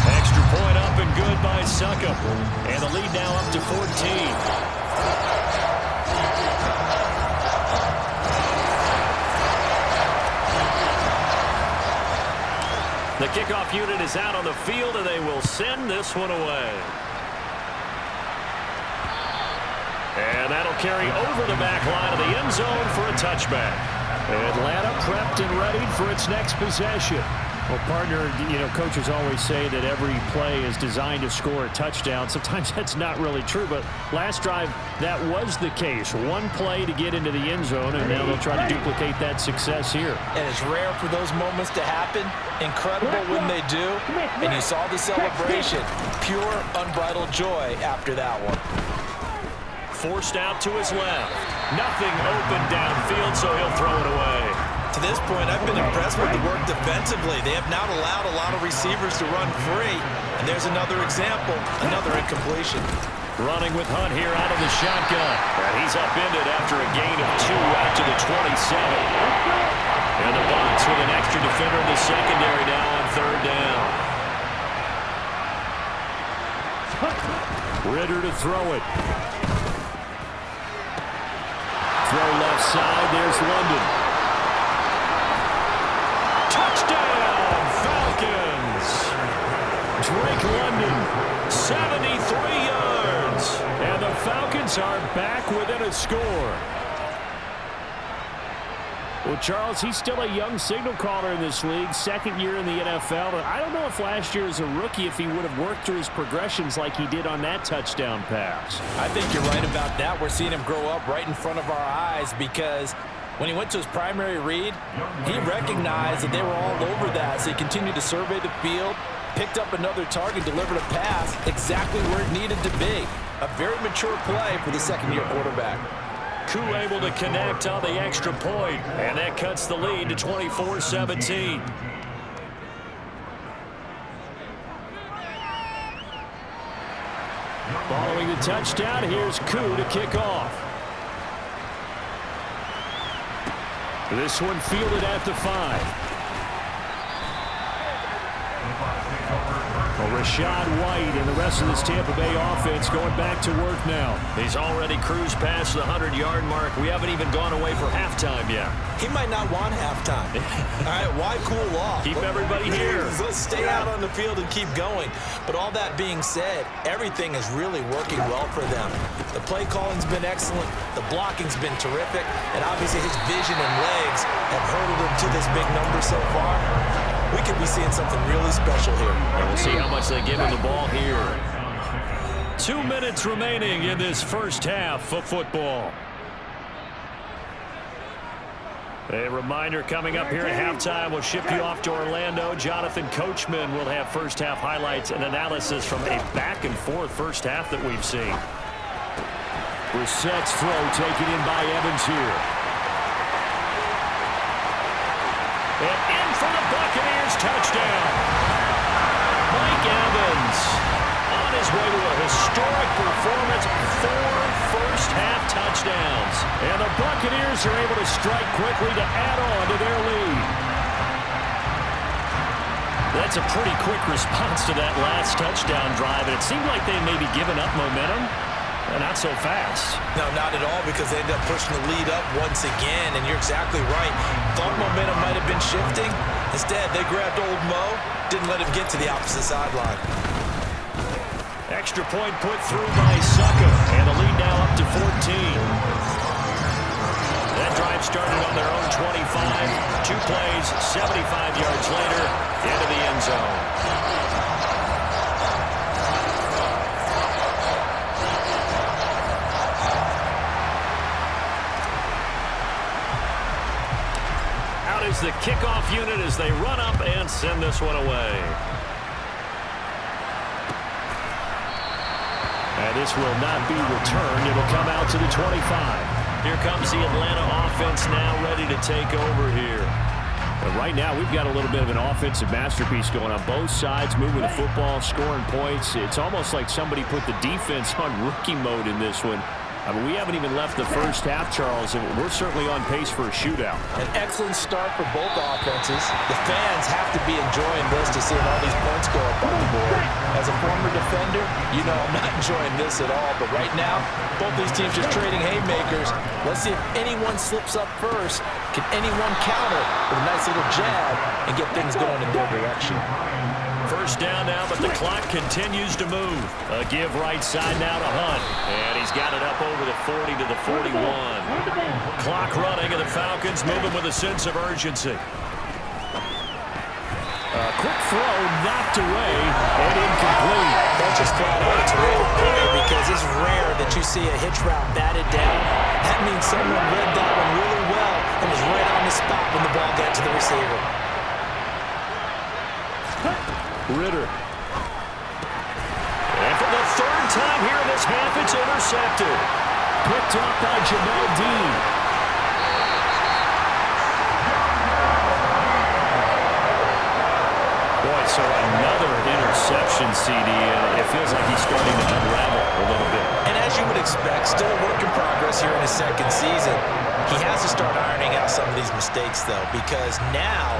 Extra point up and good by Succop. And the lead now up to 14. The kickoff unit is out on the field, and they will send this one away. And that'll carry over the back line of the end zone for a touchback. Atlanta prepped and ready for its next possession. Well, partner, you know, coaches always say that every play is designed to score a touchdown. Sometimes that's not really true, but last drive, that was the case. 1 play to get into the end zone, and now they'll try to duplicate that success here. And it's rare for those moments to happen. Incredible when they do. And you saw the celebration. Pure, unbridled joy after that one. Forced out to his left. Nothing open downfield, so he'll throw it away. To this point, I've been impressed with the work defensively. They have not allowed a lot of receivers to run free. And there's another example, another incompletion. Running with Hunt here out of the shotgun. And he's upended after a gain of 2 out to the 27. And the Bucs with an extra defender in the secondary now on 3rd down. Ritter to throw it. Throw left side. There's London. Touchdown, Falcons! Drake London, 73 yards. And the Falcons are back within a score. Well, Charles, he's still a young signal caller in this league, 2nd year in the NFL. But I don't know if last year as a rookie, if he would have worked through his progressions like he did on that touchdown pass. I think you're right about that. We're seeing him grow up right in front of our eyes because when he went to his primary read, he recognized that they were all over that. So he continued to survey the field, picked up another target, delivered a pass exactly where it needed to be. A very mature play for the 2nd-year quarterback. Koo able to connect on the extra point, and that cuts the lead to 24-17. Following the touchdown, here's Koo to kick off. This one fielded at the 5. Well, Rashad White and the rest of this Tampa Bay offense going back to work now. He's already cruised past the 100-yard mark. We haven't even gone away for halftime yet. He might not want halftime. All right, why cool off? Keep everybody here. Let's stay out on the field and keep going. But all that being said, everything is really working well for them. The play calling's been excellent. The blocking's been terrific. And obviously his vision and legs have hurdled him to this big number so far. We could be seeing something really special here. And we'll see how much they give him the ball here. 2 minutes remaining in this first half of football. A reminder coming up here at halftime. We'll ship you off to Orlando. Jonathan Coachman will have first half highlights and analysis from a back-and-forth first half that we've seen. Brissett's throw taken in by Evans here. And in for the Buccaneers, touchdown. Mike Evans on his way to a historic performance, 4 first-half touchdowns. And the Buccaneers are able to strike quickly to add on to their lead. That's a pretty quick response to that last touchdown drive, and it seemed like they may be giving up momentum. Not so fast. No, not at all, because they ended up pushing the lead up once again, and you're exactly right. Thought momentum might have been shifting. Instead, they grabbed old Mo, didn't let him get to the opposite sideline. Extra point put through by Sucker, and the lead now up to 14. That drive started on their own 25. 2 plays, 75 yards later, into the end zone. Is the kickoff unit as they run up and send this one away. And this will not be returned. It'll come out to the 25. Here comes the Atlanta offense now ready to take over here. But right now we've got a little bit of an offensive masterpiece going on both sides, moving the football, scoring points. It's almost like somebody put the defense on rookie mode in this one. I mean, we haven't even left the first half, Charles, and we're certainly on pace for a shootout. An excellent start for both offenses. The fans have to be enjoying this to see all these points go up on the board. As a former defender, you know I'm not enjoying this at all. But right now, both these teams just trading haymakers. Let's see if anyone slips up first. Can anyone counter with a nice little jab and get things going in their direction? First down now, but the clock continues to move. A give right side now to Hunt. And he's got it up over the 40 to the 41. Clock running, and the Falcons moving with a sense of urgency. A quick throw knocked away and incomplete. That's just flat out a terrific play, because it's rare that you see a hitch route batted down. That means someone read that one really well and was right on the spot when the ball got to the receiver. Ritter. And for the third time here in this half, it's intercepted. Picked up by Jamel Dean. Boy, so another interception, CD, and it feels like he's starting to unravel a little bit. And as you would expect, still a work in progress here in his second season. He has to start ironing out some of these mistakes, though, because now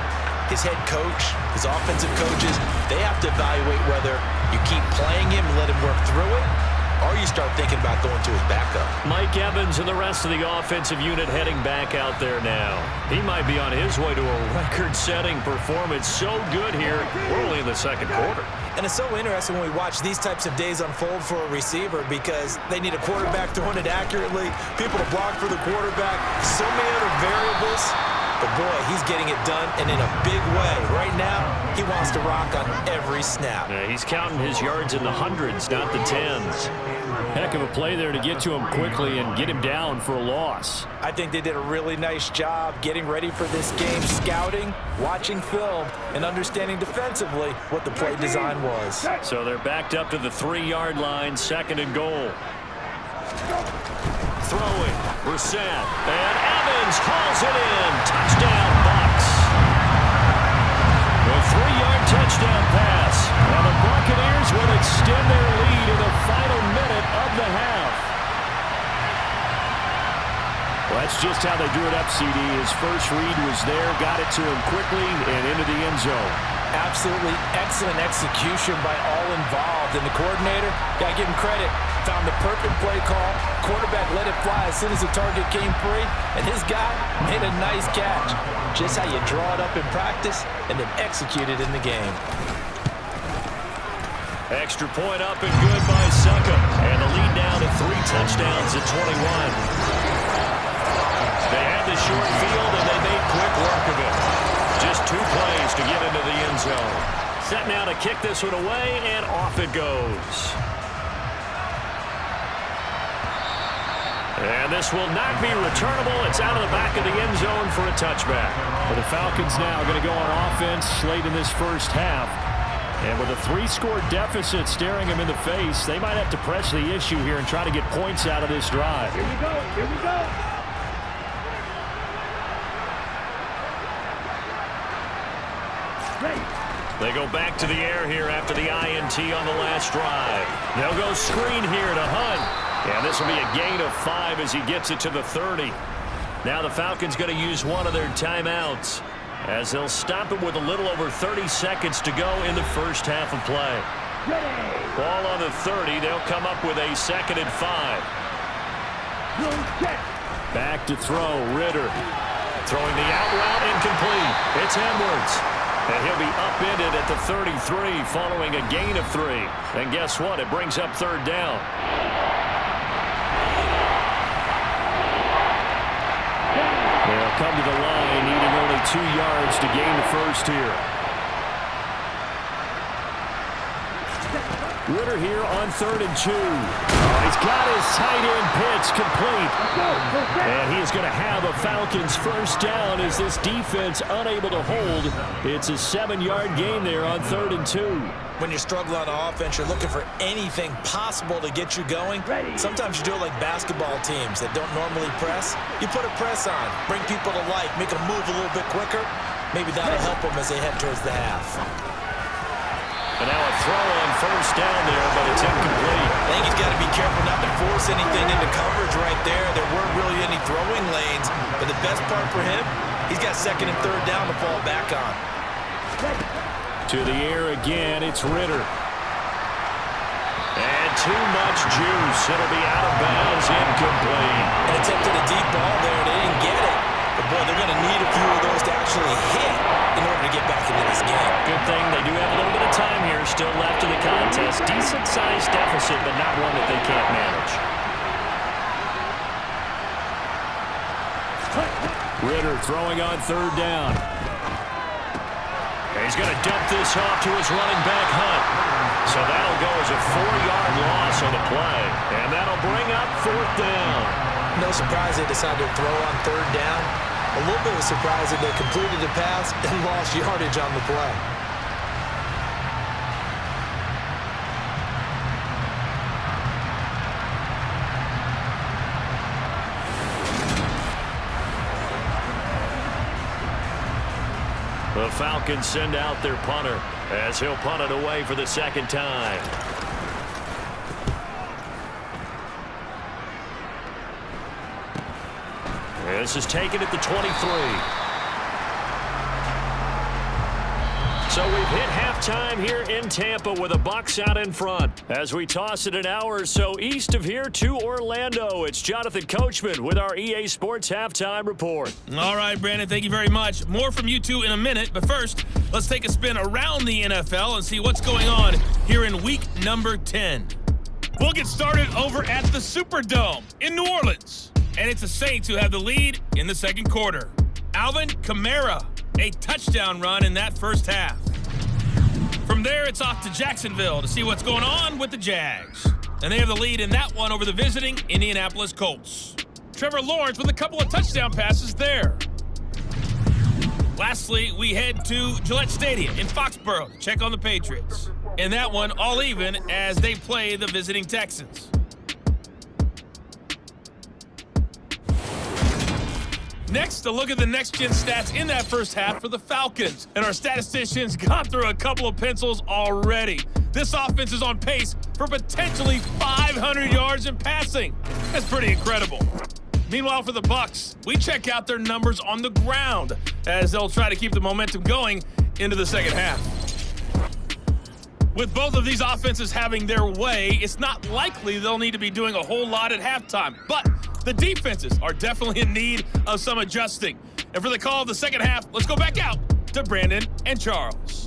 his head coach, his offensive coaches, they have to evaluate whether you keep playing him and let him work through it, or you start thinking about going to his backup. Mike Evans and the rest of the offensive unit heading back out there now. He might be on his way to a record-setting performance. So good here. We're only in the second quarter. And it's so interesting when we watch these types of days unfold for a receiver, because they need a quarterback throwing it accurately, people to block for the quarterback, so many other variables. But, boy, he's getting it done, and in a big way. Right now, he wants to rock on every snap. Yeah, he's counting his yards in the hundreds, not the tens. Heck of a play there to get to him quickly and get him down for a loss. I think they did a really nice job getting ready for this game, scouting, watching film, and understanding defensively what the play design was. So they're backed up to the 3-yard line, 2nd and goal. Throwing, Brissett, and Evans hauls it in. Touchdown, Bucs. A 3-yard touchdown pass. And the Buccaneers Falcons will extend their lead in the final minute of the half. Well, that's just how they drew it up, CD. His first read was there, got it to him quickly, and into the end zone. Absolutely excellent execution by all involved. And the coordinator, got to give him credit, found the perfect play call. Quarterback let it fly as soon as the target came free, and his guy made a nice catch. Just how you draw it up in practice and then execute it in the game. Extra point up and good by Succa. And the lead now to 3 touchdowns at 21. They had the short field, and they made quick work of it. Just 2 plays to get into the end zone. Set now to kick this one away, and off it goes. And this will not be returnable. It's out of the back of the end zone for a touchback. Well, the Falcons now going to go on offense late in this first half. And with a 3-score deficit staring them in the face, they might have to press the issue here and try to get points out of this drive. Here we go. Here we go. Ready. They go back to the air here after the INT on the last drive. They'll go screen here to Hunt. And this will be a gain of 5 as he gets it to the 30. Now the Falcons going to use one of their timeouts as they'll stop it with a little over 30 seconds to go in the first half of play. Ready. Ball on the 30. They'll come up with a 2nd and 5. Back to throw, Ritter. Throwing the out route incomplete. It's Edwards. And he'll be upended at the 33 following a gain of 3. And guess what? It brings up 3rd down. They'll come to the line, needing only 2 yards to gain the first here. Ritter here on 3rd and 2. He's got his tight end pitch complete. And he is going to have a Falcons first down as this defense unable to hold. It's a 7-yard gain there on 3rd and 2. When you're struggling on offense, you're looking for anything possible to get you going. Sometimes you do it like basketball teams that don't normally press. You put a press on, bring people to life, make them move a little bit quicker. Maybe that'll help them as they head towards the half. And now a throw on first down there, but it's incomplete. I think he's got to be careful not to force anything into coverage right there. There weren't really any throwing lanes, but the best part for him, he's got 2nd and 3rd down to fall back on. To the air again, it's Ritter. And too much juice. It'll be out of bounds, incomplete. An attempt at a deep ball there. They didn't get it. But, boy, they're going to need a few of those to actually hit in order to get back into this game. Good thing they do have a little bit of time here still left in the contest. Decent-sized deficit, but not one that they can't manage. Ritter throwing on 3rd down. He's going to dump this off to his running back, Hunt. So that'll go as a 4-yard loss on the play. And that'll bring up 4th down. No surprise they decided to throw on 3rd down. A little bit of a surprise that they completed the pass and lost yardage on the play. The Falcons send out their punter as he'll punt it away for the 2nd time. This is taken at the 23. So we've hit halftime here in Tampa with the Bucs out in front. As we toss it an hour or so east of here to Orlando, it's Jonathan Coachman with our EA Sports Halftime Report. All right, Brandon, thank you very much. More from you two in a minute, but first, let's take a spin around the NFL and see what's going on here in week number 10. We'll get started over at the Superdome in New Orleans, and it's the Saints who have the lead in the 2nd quarter. Alvin Kamara, a touchdown run in that first half. From there, it's off to Jacksonville to see what's going on with the Jags. And they have the lead in that one over the visiting Indianapolis Colts. Trevor Lawrence with a couple of touchdown passes there. Lastly, we head to Gillette Stadium in Foxborough to check on the Patriots. In that one, all even as they play the visiting Texans. Next, a look at the next-gen stats in that first half for the Falcons. And our statisticians got through a couple of pencils already. This offense is on pace for potentially 500 yards in passing. That's pretty incredible. Meanwhile, for the Bucs, we check out their numbers on the ground as they'll try to keep the momentum going into the second half. With both of these offenses having their way, it's not likely they'll need to be doing a whole lot at halftime. But the defenses are definitely in need of some adjusting. And for the call of the second half, let's go back out to Brandon and Charles.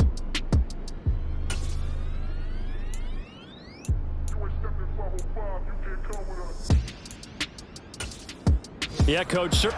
Yeah, Coach, sir.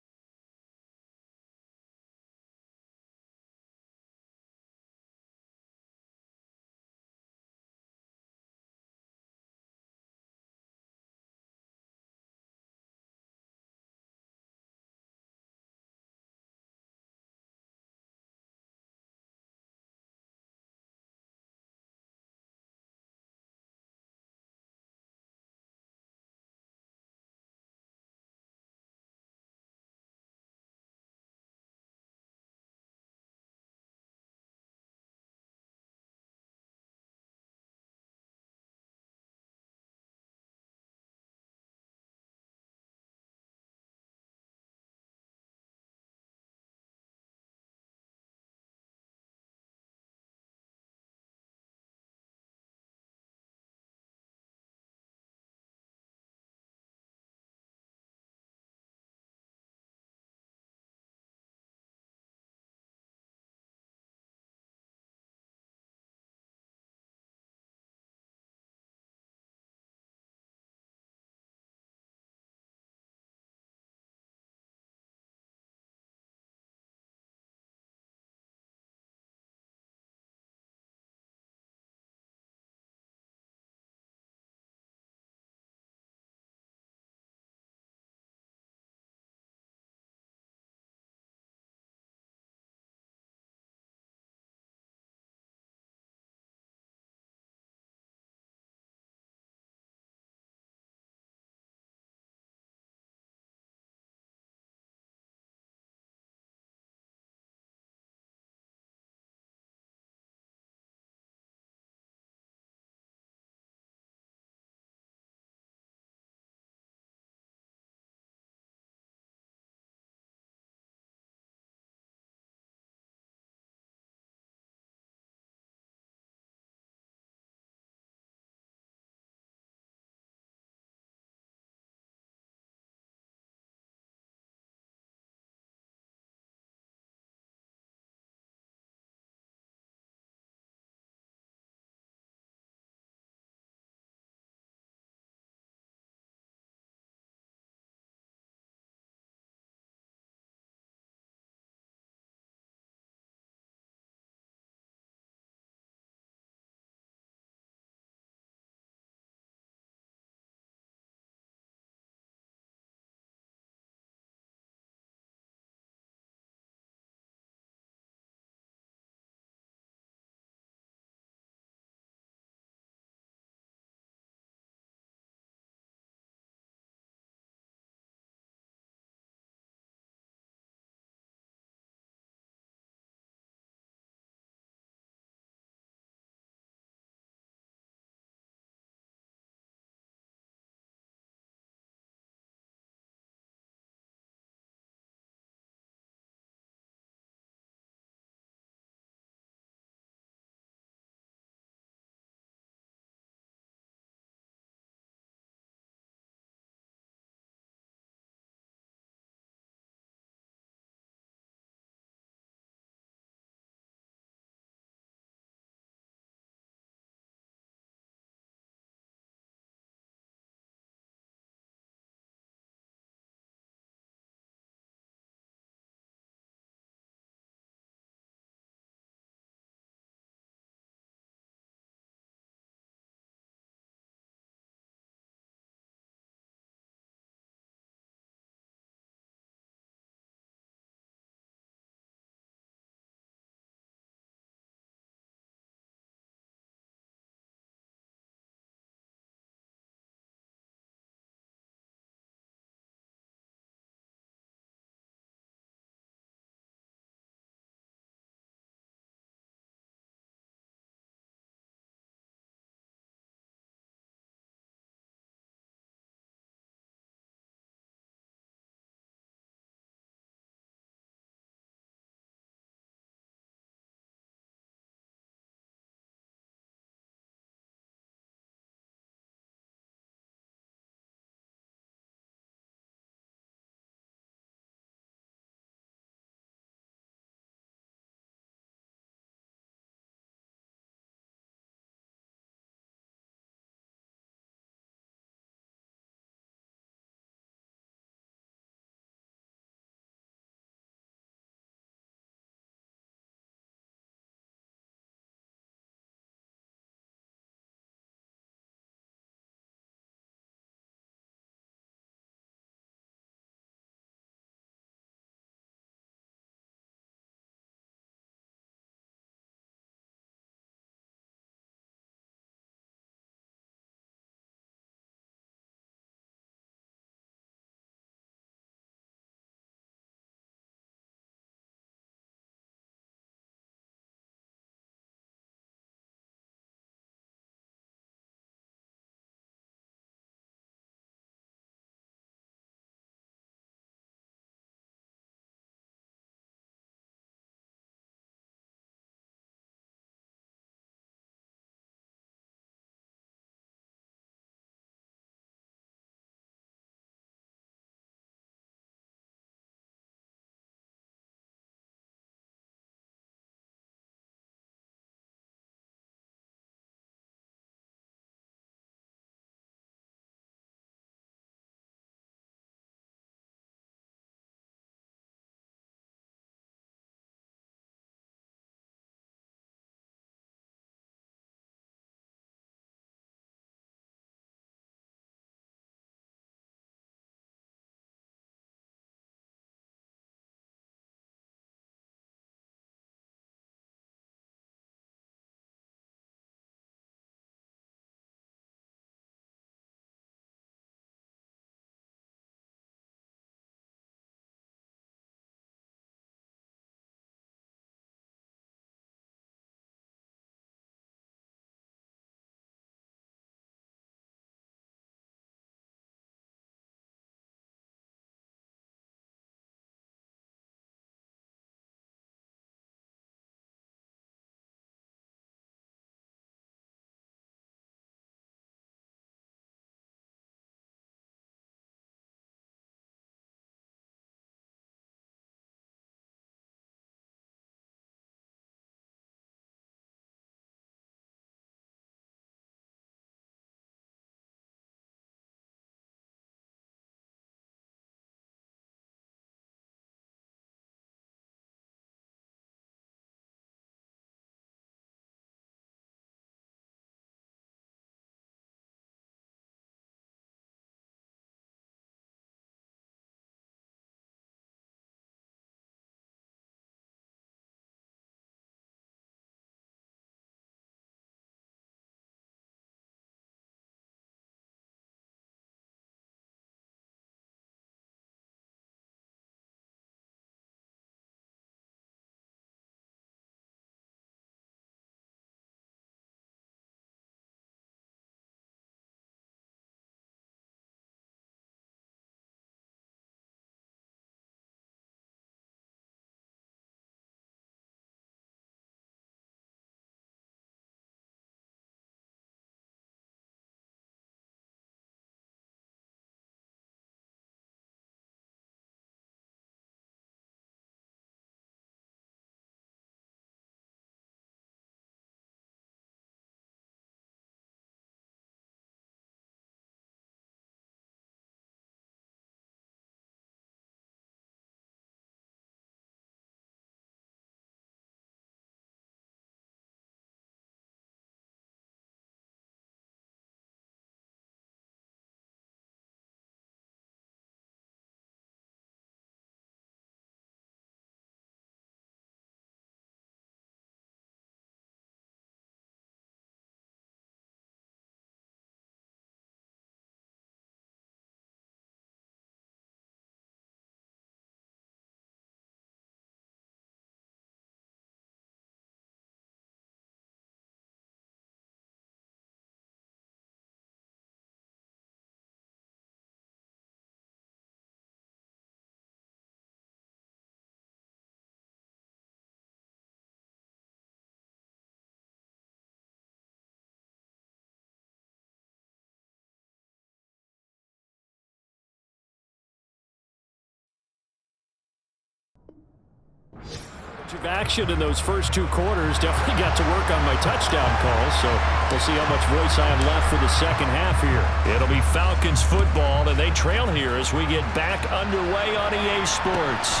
Of action in those first 2 quarters. Definitely got to work on my touchdown calls, so we'll see how much voice I have left for the second half here. It'll be Falcons football, and they trail here as we get back underway on EA Sports.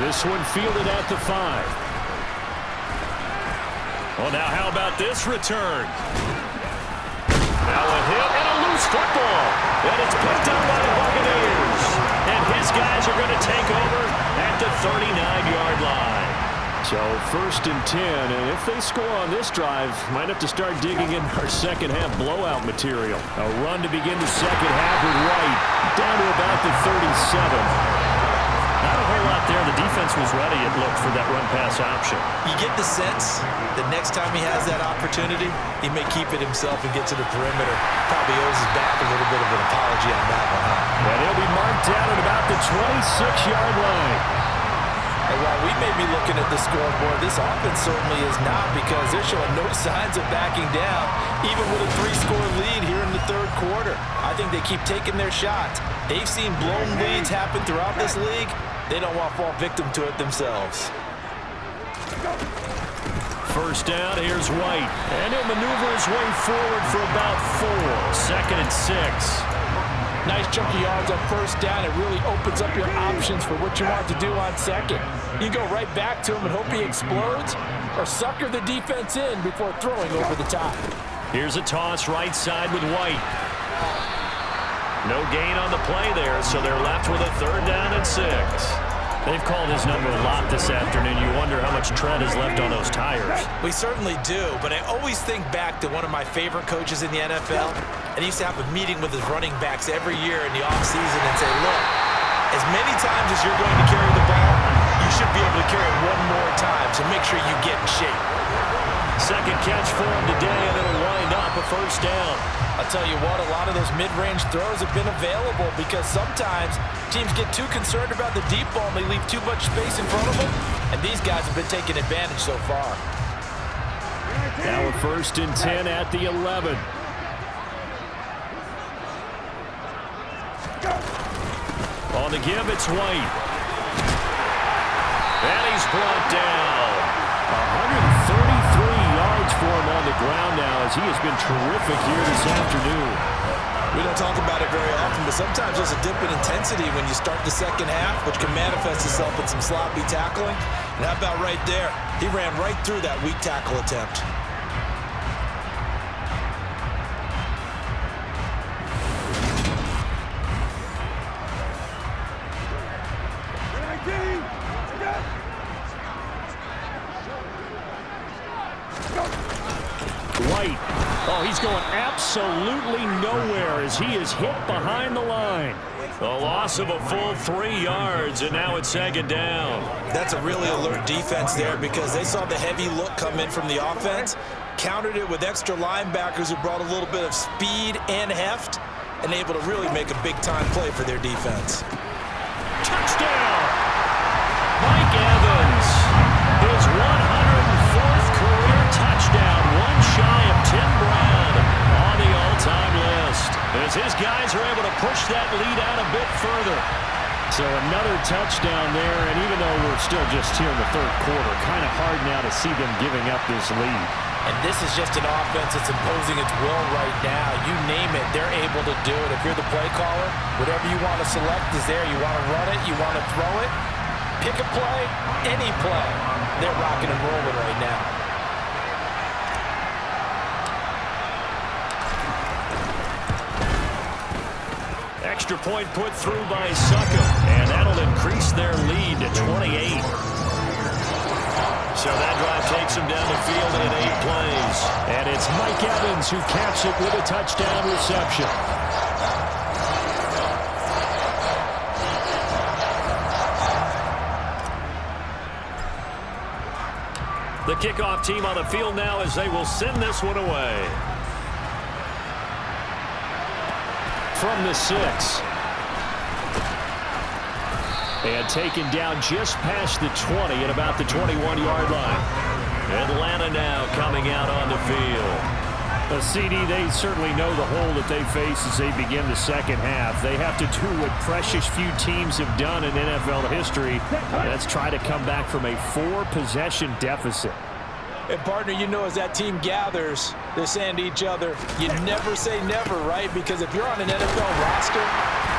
This one fielded at the 5. Well, now how about this return? Now a hit and a loose football. And it's picked up by the Buccaneers. And his guys are going to take over at the 39-yard line. So 1st and 10, and if they score on this drive, might have to start digging in our second half blowout material. A run to begin the second half with White down to about the 37. Not a whole lot there. The defense was ready, it looked, for that run-pass option. You get the sense the next time he has that opportunity, he may keep it himself and get to the perimeter. Probably owes his back a little bit of an apology on that one, huh? And he'll be marked down at about the 26-yard line. And while we may be looking at the scoreboard, this offense certainly is not, because they're showing no signs of backing down, even with a 3-score lead here in the 3rd quarter. I think they keep taking their shots. They've seen blown leads happen throughout this league. They don't want to fall victim to it themselves. First down, here's White. And he'll maneuver his way forward for about 4. 2nd and 6. Nice chunk of yards on first down. It really opens up your options for what you want to do on second. You go right back to him and hope he explodes, or sucker the defense in before throwing over the top. Here's a toss right side with White. No gain on the play there, so they're left with a 3rd down and 6. They've called his number a lot this afternoon. You wonder how much tread is left on those tires. We certainly do, but I always think back to one of my favorite coaches in the NFL, and he used to have a meeting with his running backs every year in the offseason and say, look, as many times as you're going to carry the ball, you should be able to carry it one more time, so make sure you get in shape. Second catch for him today, and it'll wind up a 1st down. I'll tell you what, a lot of those mid-range throws have been available, because sometimes teams get too concerned about the deep ball and they leave too much space in front of them, and these guys have been taking advantage so far. Now a 1st and 10 at the 11. On the give, it's White. And he's brought down. 133 yards for him on the ground now, as he has been terrific here this afternoon. We don't talk about it very often, but sometimes there's a dip in intensity when you start the second half, which can manifest itself in some sloppy tackling. And how about right there? He ran right through that weak tackle attempt. White. Oh, he's going absolutely nowhere as he is hit behind the line. A loss of a full 3 yards, and now it's 2nd down. That's a really alert defense there, because they saw the heavy look come in from the offense, countered it with extra linebackers who brought a little bit of speed and heft, and able to really make a big-time play for their defense. Touchdown! Mike Evans, his 104th career touchdown, one shy of Tim Brown on the all-time list, as his guys are able to push that lead out a bit further. So another touchdown there, and even though we're still just here in the 3rd quarter, kind of hard now to see them giving up this lead. And this is just an offense that's imposing its will right now. You name it, they're able to do it. If you're the play caller, whatever you want to select is there. You want to run it, you want to throw it, pick a play, any play. They're rocking and rolling right now. Extra point put through by Suckham, and that'll increase their lead to 28. So that drive takes them down the field in 8 plays. And it's Mike Evans who caps it with a touchdown reception. The kickoff team on the field now as they will send this one away. From the 6. And taken down just past the 20 at about the 21-yard line. Atlanta now coming out on the field. CD, they certainly know the hole that they face as they begin the second half. They have to do what precious few teams have done in NFL history. Let's try to come back from a 4-possession deficit. And partner, you know, as that team gathers, they're saying to each other, you never say never, right? Because if you're on an NFL roster,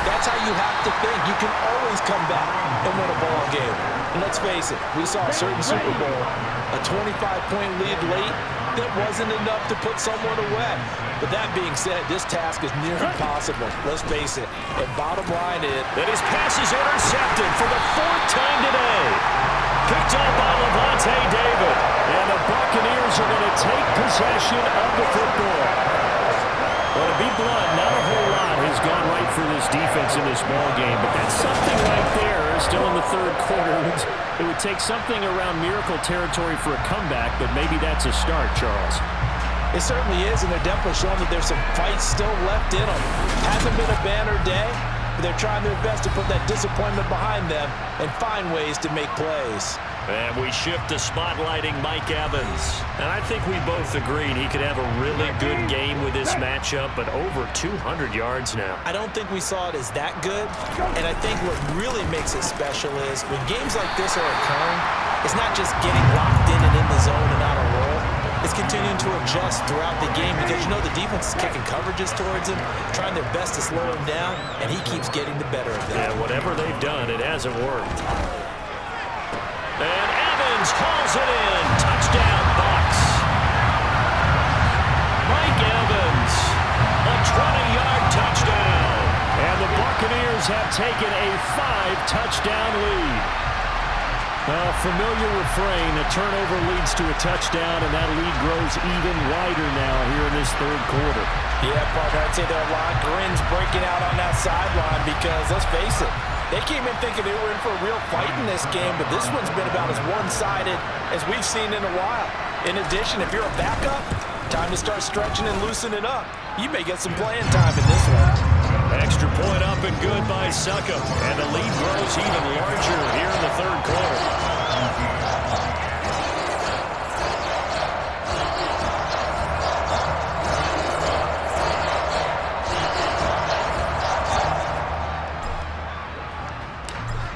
that's how you have to think. You can always come back and win a ball game. And let's face it, we saw a certain Super Bowl, a 25-point lead late, that wasn't enough to put someone away. But that being said, this task is near impossible. Let's face it. And bottom line is that his pass is intercepted for the 4th time today. Picked up by Levante David. And the Buccaneers are going to take possession of the football. Well, to be blunt, not a whole lot has gone right for this defense in this ball game, but that's something right there. Still in the third quarter. It would take something around miracle territory for a comeback, but maybe that's a start, Charles. It certainly is, and they're definitely showing that there's some fight still left in them. Hasn't been a banner day, but they're trying their best to put that disappointment behind them and find ways to make plays. And we shift to spotlighting Mike Evans. And I think we both agreed he could have a really good game with this matchup, but over 200 yards now. I don't think we saw it as that good, and I think what really makes it special is when games like this are occurring, it's not just getting locked in and in the zone and on a roll. It's continuing to adjust throughout the game because, you know, the defense is kicking coverages towards him, trying their best to slow him down, and he keeps getting the better of them. Yeah, whatever they've done, it hasn't worked. And Evans hauls it in. Touchdown, Bucs. Mike Evans, a 20-yard touchdown. And the Buccaneers have taken a 5-touchdown lead. A familiar refrain, a turnover leads to a touchdown, and that lead grows even wider now here in this third quarter. Yeah, partner, I'd say there are a lot of grins breaking out on that sideline because, let's face it, they came in thinking they were in for a real fight in this game, but this one's been about as one-sided as we've seen in a while. In addition, if you're a backup, time to start stretching and loosening up. You may get some playing time in this one. Extra point up and good by Succop. And the lead grows even larger here in the third quarter.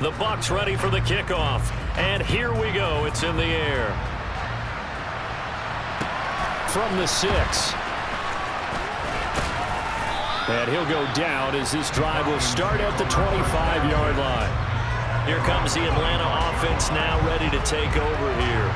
The Bucs ready for the kickoff. And here we go. It's in the air. From the 6. And he'll go down as this drive will start at the 25-yard line. Here comes the Atlanta offense now ready to take over here.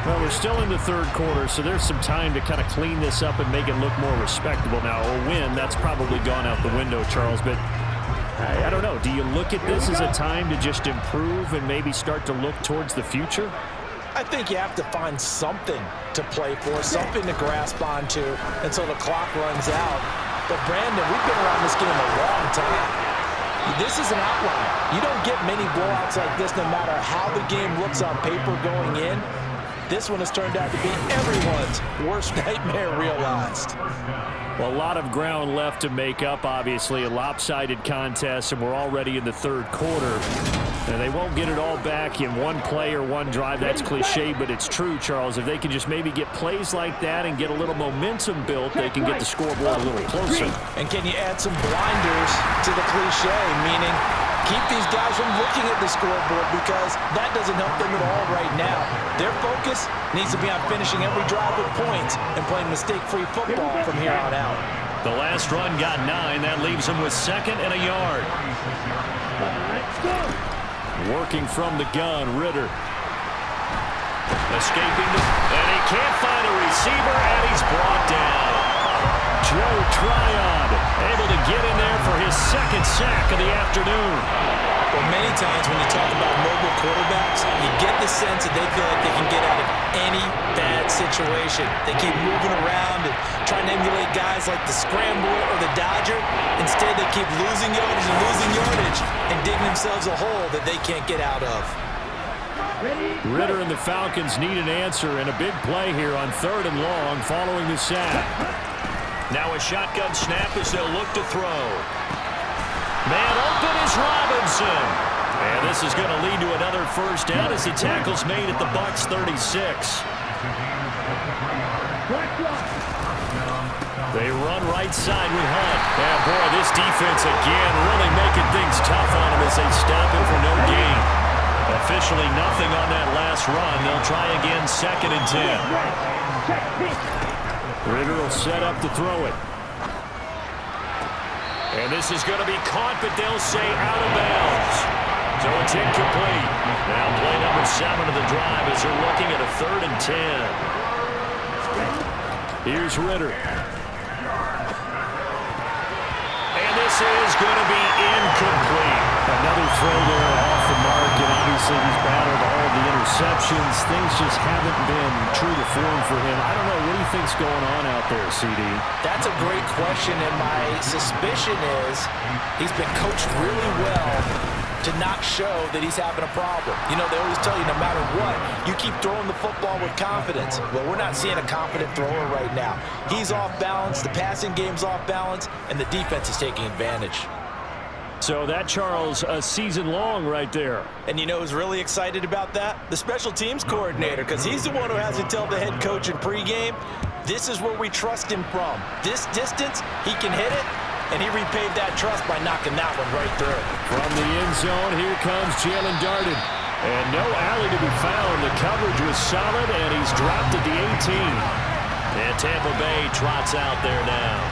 Well, we're still in the third quarter, so there's some time to kind of clean this up and make it look more respectable. Now, a win, that's probably gone out the window, Charles, but I don't know. Do you look at this as a time to just improve and maybe start to look towards the future? I think you have to find something to play for, something to grasp onto until the clock runs out. But, Brandon, we've been around this game a long time. This is an outlier. You don't get many blowouts like this no matter how the game looks on paper going in. This one has turned out to be everyone's worst nightmare realized. Well, a lot of ground left to make up, obviously. A lopsided contest, and we're already in the third quarter. And they won't get it all back in one play or one drive. That's cliche, but it's true, Charles. If they can just maybe get plays like that and get a little momentum built, they can get the scoreboard a little closer. And can you add some blinders to the cliche, meaning keep these guys from looking at the scoreboard because that doesn't help them at all right now. Their focus needs to be on finishing every drive with points and playing mistake-free football from here on out. The last run got 9. That leaves them with 2nd and a yard. Working from the gun, Ritter. Escaping, and he can't find a receiver, and he's brought down. Joe Tryon able to get in there for his 2nd sack of the afternoon. Well, many times when you talk about mobile quarterbacks, you get the sense that they feel like they can get out of any bad situation. They keep moving around and trying to emulate guys like the Scrambler or the Dodger. Instead, they keep losing yardage and losing yardage and digging themselves a hole that they can't get out of. Ritter and the Falcons need an answer, and a big play here on 3rd and long following the sack. Now a shotgun snap as they'll look to throw. Man open is Robinson. And this is going to lead to another first down as the tackle's made at the Bucs 36. They run right side with Hunt. And boy, this defense again really making things tough on him as they stop him for no gain. Officially nothing on that last run. They'll try again, 2nd and 10. Ritter will set up to throw it. And this is going to be caught, but they'll say out of bounds. So it's incomplete. Now play number 7 of the drive as they're looking at a 3rd and 10. Here's Ritter. And this is going to be incomplete. Another throw there off the mark, and obviously he's battled all of the interceptions. Things just haven't been true to form for him. I don't know, what do you think's going on out there, CD? That's a great question, and my suspicion is he's been coached really well to not show that he's having a problem. You know, they always tell you no matter what, you keep throwing the football with confidence. Well, we're not seeing a confident thrower right now. He's off balance, the passing game's off balance, and the defense is taking advantage. So that, Charles, a season long right there. And you know who's really excited about that? The special teams coordinator, because he's the one who has to tell the head coach in pregame, this is where we trust him from. This distance, he can hit it, and he repaid that trust by knocking that one right through. From the end zone, here comes Jalen Darden. And no alley to be found. The coverage was solid, and he's dropped at the 18. And Tampa Bay trots out there now.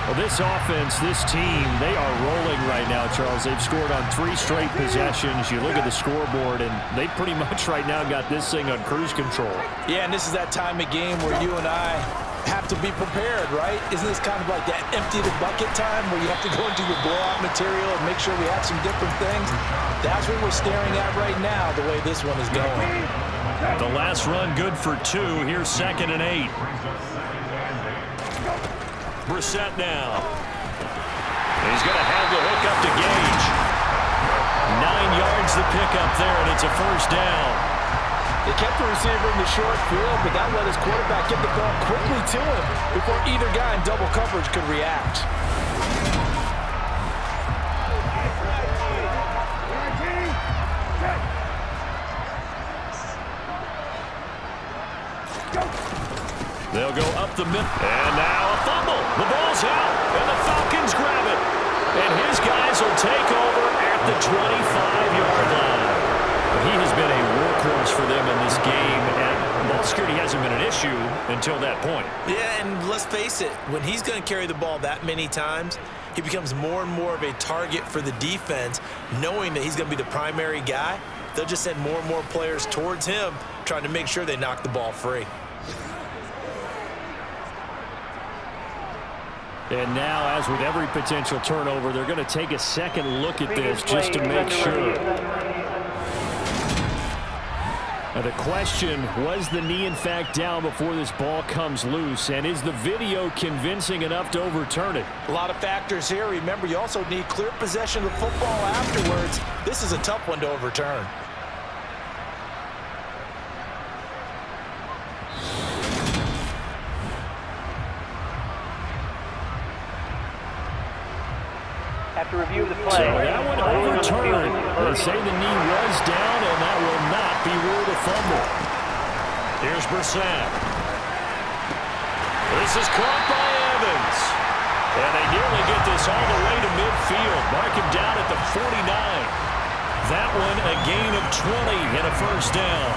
Well, this offense, this team, they are rolling right now, Charles. They've scored on 3 straight possessions. You look at the scoreboard, and they pretty much right now got this thing on cruise control. Yeah, and this is that time of game where you and I have to be prepared, right? Isn't this kind of like that empty the bucket time where you have to go into your blowout material and make sure we have some different things? That's what we're staring at right now, the way this one is going. The last run good for 2. Here's 2nd and 8. Brissett now. He's going to have the hook up to Gage. 9 yards the pickup there, and it's a 1st down. They kept the receiver in the short field, but that let his quarterback get the ball quickly to him before either guy in double coverage could react. They'll go up the middle. And now a fumble. The ball's out, and the Falcons grab it. And his guys will take over at the 25-yard line. He has been a workhorse for them in this game, and ball security hasn't been an issue until that point. Yeah, and let's face it, when he's going to carry the ball that many times, he becomes more and more of a target for the defense, knowing that he's going to be the primary guy. They'll just send more and more players towards him, trying to make sure they knock the ball free. And now, as with every potential turnover, they're going to take a second look at this just to make sure. Now the question, was the knee in fact down before this ball comes loose? And is the video convincing enough to overturn it? A lot of factors here. Remember, you also need clear possession of the football afterwards. This is a tough one to overturn. After review of the play. So that one overturned. They say the knee was down, and that will not be ruled a fumble. Here's Brissett. This is caught by Evans. And they nearly get this all the way to midfield. Mark him down at the 49. That one a gain of 20 and a 1st down.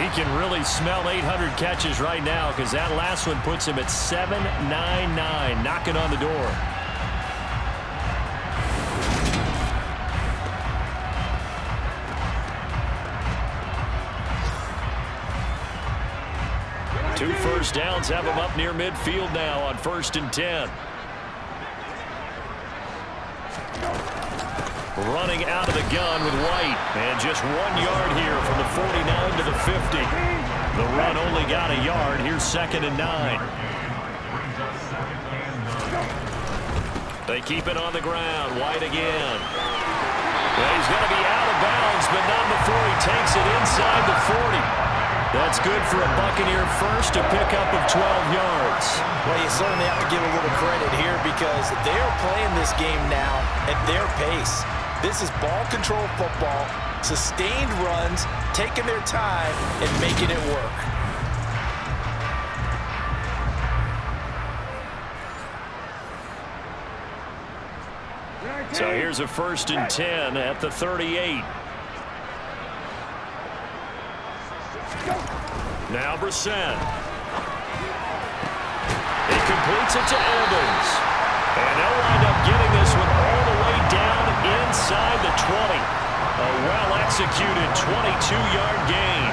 He can really smell 800 catches right now because that last one puts him at 799, knocking on the door. Two 1st downs have him up near midfield now on 1st and 10. Running out of the gun with White. And just 1 yard here from the 49 to the 50. The run only got a yard. Here's 2nd and 9. They keep it on the ground. White again. Well, he's going to be out of bounds, but not before he takes it inside the 40. That's good for a Buccaneer 1st to pick up of 12 yards. Well, you certainly have to give a little credit here because they're playing this game now at their pace. This is ball control football, sustained runs, taking their time, and making it work. So here's a 1st and 10 at the 38. Now Brissett. He completes it to Evans. And they'll wind up getting this one all the way down inside the 20. A well-executed 22-yard gain.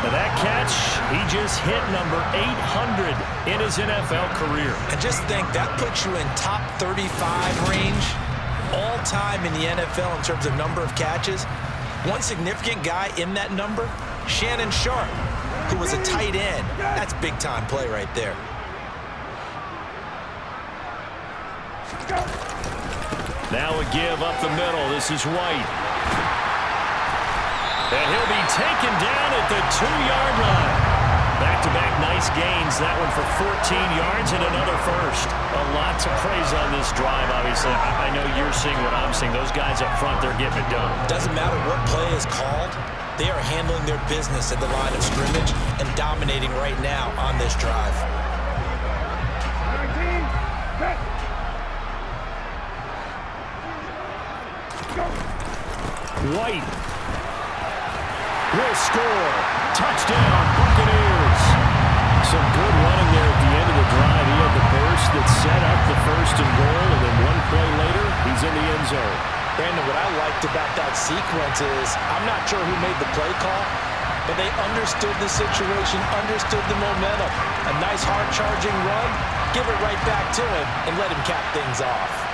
Now that catch, he just hit number 800 in his NFL career. And just think, that puts you in top 35 range all-time in the NFL in terms of number of catches. One significant guy in that number, Shannon Sharp, who was a tight end. That's big-time play right there. Now a give up the middle. This is White. And he'll be taken down at the 2-yard line. Back-to-back nice gains. That one for 14 yards and another first. A lot to praise on this drive, obviously. I know you're seeing what I'm seeing. Those guys up front, they're getting it done. Doesn't matter what play is called. They are handling their business at the line of scrimmage and dominating right now on this drive. White will score. Touchdown, Buccaneers. Some good running there at the end of the drive. He had the burst that set up the 1st and goal, and then one play later, he's in the end zone. Brandon, what I liked about that sequence is, I'm not sure who made the play call, but they understood the situation, understood the momentum. A nice hard-charging run, give it right back to him, and let him cap things off.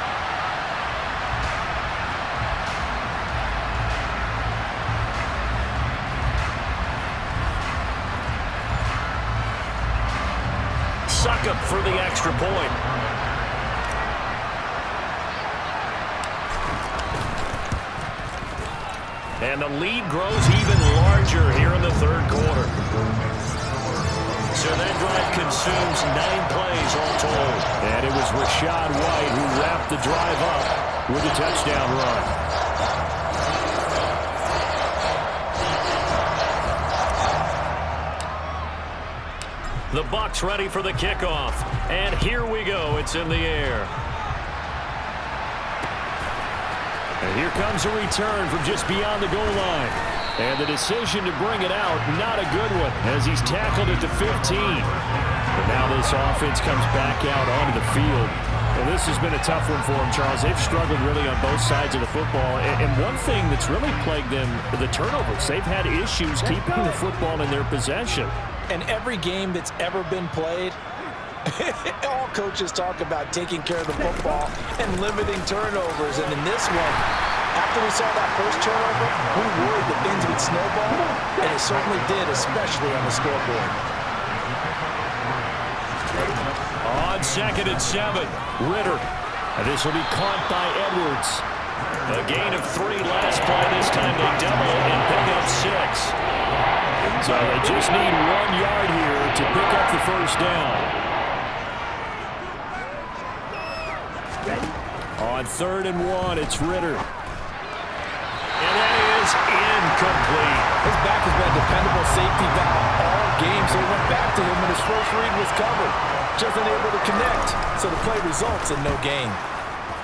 Succop for the extra point. And the lead grows even larger here in the 3rd quarter. So that drive consumes 9 plays all told. And it was Rachaad White who wrapped the drive up with a touchdown run. The Bucs ready for the kickoff. And here we go. It's in the air. And here comes a return from just beyond the goal line. And the decision to bring it out, not a good one, as he's tackled at the 15. But now this offense comes back out onto the field. And this has been a tough one for them, Charles. They've struggled really on both sides of the football. And one thing that's really plagued them, the turnovers. They've had issues keeping the football in their possession. And every game that's ever been played, all coaches talk about taking care of the football and limiting turnovers. And in this one, after we saw that first turnover, we worried that things would snowball, and it certainly did, especially on the scoreboard. On 2nd and 7, Ritter. And this will be caught by Edwards. A gain of 3 last play. This time they double it and pick up 6. So they just need 1 yard here to pick up the 1st down. On 3rd and 1, it's Ritter. And that is incomplete. His back has been a dependable safety valve all game, so he went back to him when his first read was covered. Just unable to connect, so the play results in no gain.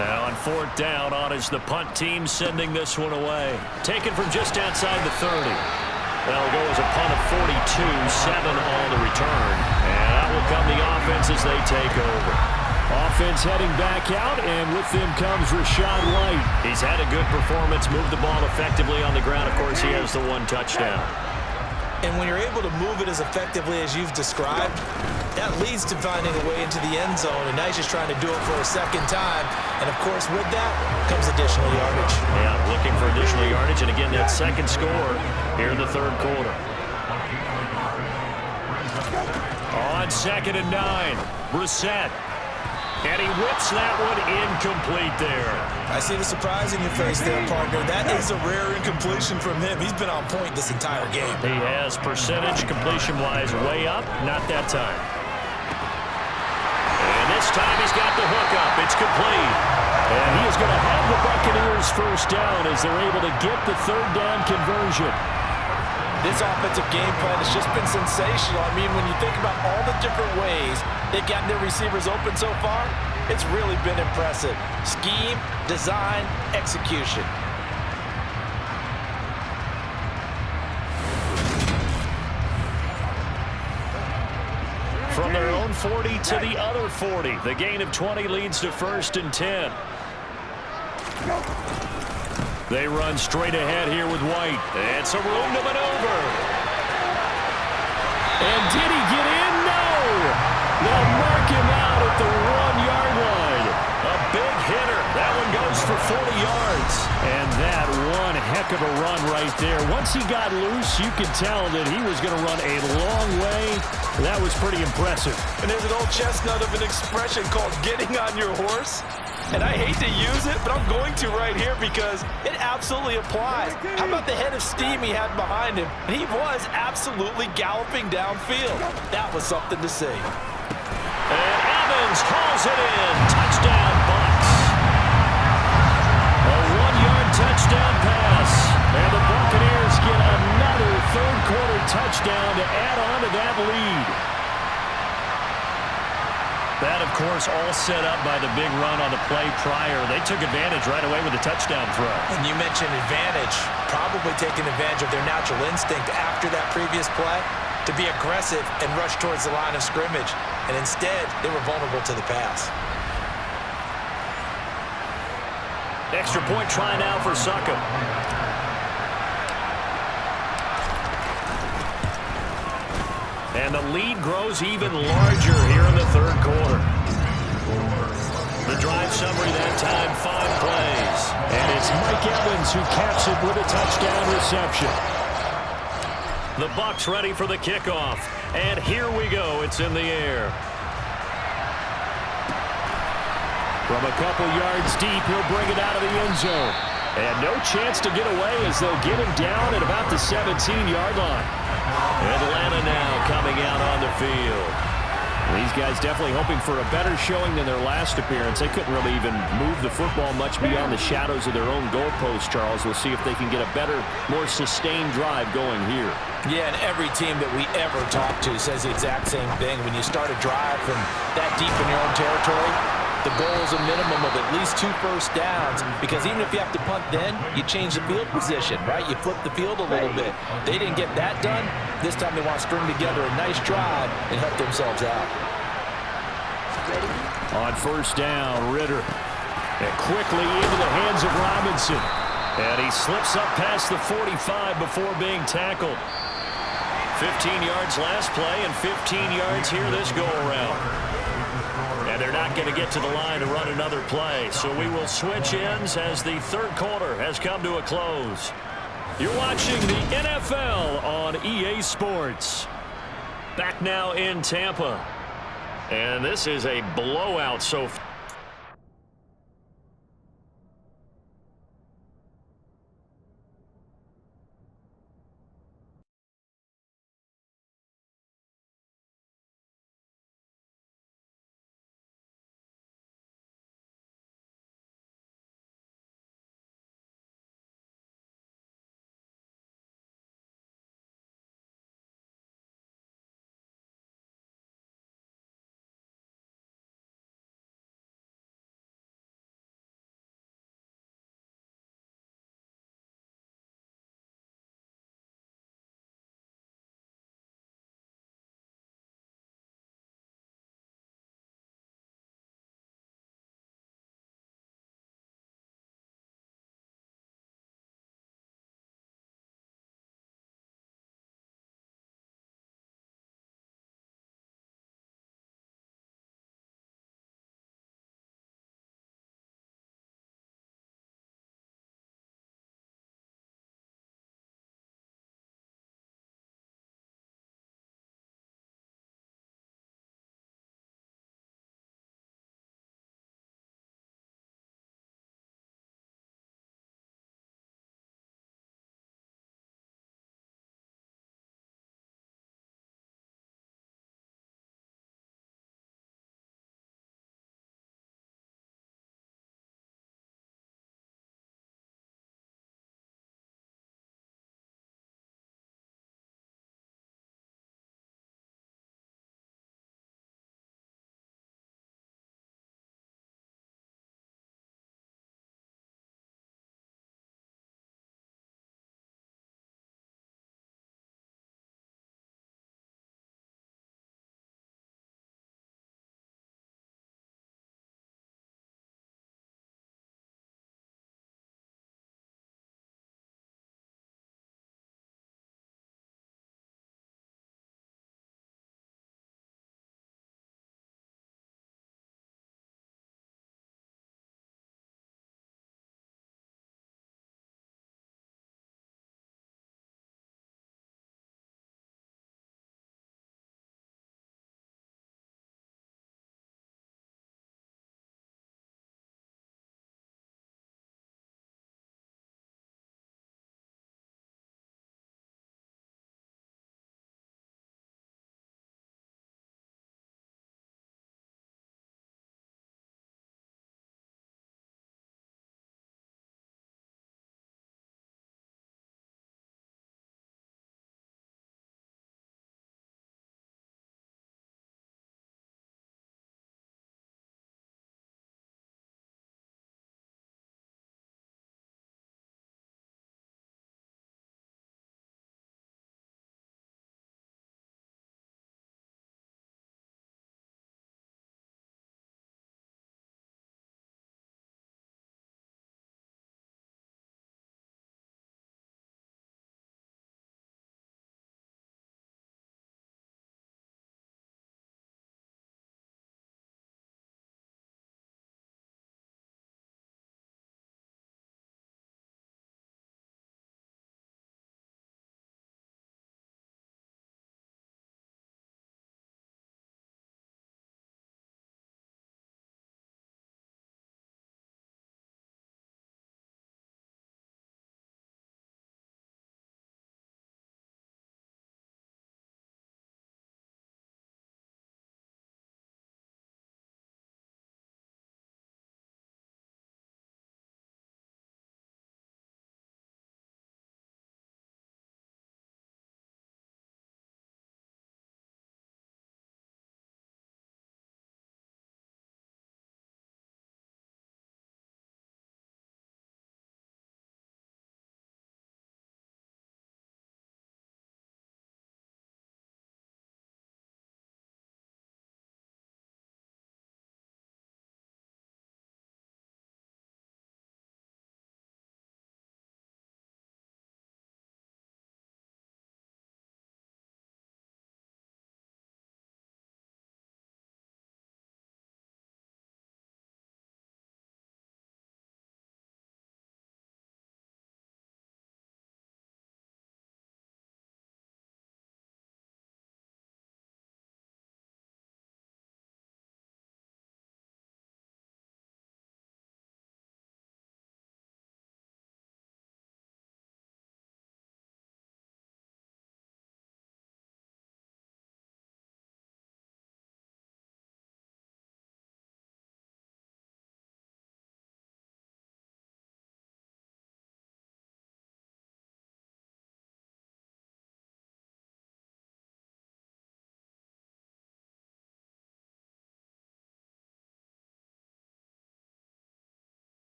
Now on 4th down, on is the punt team sending this one away. Taken from just outside the 30. That'll go as a punt of 42, 7 on the return. And that will come the offense as they take over. Offense heading back out, and with them comes Rachaad White. He's had a good performance, moved the ball effectively on the ground. Of course, he has the 1 touchdown. And when you're able to move it as effectively as you've described, that leads to finding a way into the end zone, and now he's just trying to do it for a 2nd time. And, of course, with that comes additional yardage. Yeah, looking for additional yardage, and again, that 2nd score here in the 3rd quarter. On 2nd and 9, Brissett. And he whips that one incomplete there. I see the surprise in your face there, partner. That is a rare incompletion from him. He's been on point this entire game. He has percentage completion-wise way up. Not that time. And this time he's got the hook up. It's complete. And he is going to have the Buccaneers 1st down as they're able to get the 3rd down conversion. This offensive game plan has just been sensational. I mean, when you think about all the different ways they've gotten their receivers open so far, It's really been impressive. Scheme, design, execution. From their own 40 to the other 40. The gain of 20 leads to 1st and 10. They run straight ahead here with White. And some room to maneuver. And did he get in? No! They'll mark him out at the 1-yard line. A big hitter. That one goes for 40 yards. And that one heck of a run right there. Once he got loose, you could tell that he was going to run a long way. That was pretty impressive. And there's an old chestnut of an expression called getting on your horse. And I hate to use it, but I'm going to right here because it absolutely applies. How about the head of steam he had behind him? And he was absolutely galloping downfield. That was something to see. And Evans hauls it in. Touchdown, Bucs. A 1-yard touchdown pass. And the Buccaneers get another third-quarter touchdown to add on to that lead. That, of course, all set up by the big run on the play prior. They took advantage right away with the touchdown throw. And you mentioned advantage, probably taking advantage of their natural instinct after that previous play to be aggressive and rush towards the line of scrimmage. And instead, they were vulnerable to the pass. Extra point try now for Succop. And the lead grows even larger here in the third quarter. The drive summary that time, 5 plays. And it's Mike Evans who caps it with a touchdown reception. The Bucs ready for the kickoff. And here we go. It's in the air. From a couple yards deep, he'll bring it out of the end zone. And no chance to get away as they'll get him down at about the 17-yard line. Atlanta now coming out on the field. These guys definitely hoping for a better showing than their last appearance. They couldn't really even move the football much beyond the shadows of their own goalpost, Charles. We'll see if they can get a better, more sustained drive going here. Yeah, and every team that we ever talk to says the exact same thing. When you start a drive from that deep in your own territory, the goal is a minimum of at least 2 first downs, because even if you have to punt then, you change the field position, right? You flip the field a little bit. They didn't get that done. This time they want to string together a nice drive and help themselves out. On first down, Ritter. And quickly into the hands of Robinson. And he slips up past the 45 before being tackled. 15 yards last play and 15 yards here this go-around. And they're not going to get to the line to run another play. So we will switch ends as the third quarter has come to a close. You're watching the NFL on EA Sports. Back now in Tampa. And this is a blowout so far.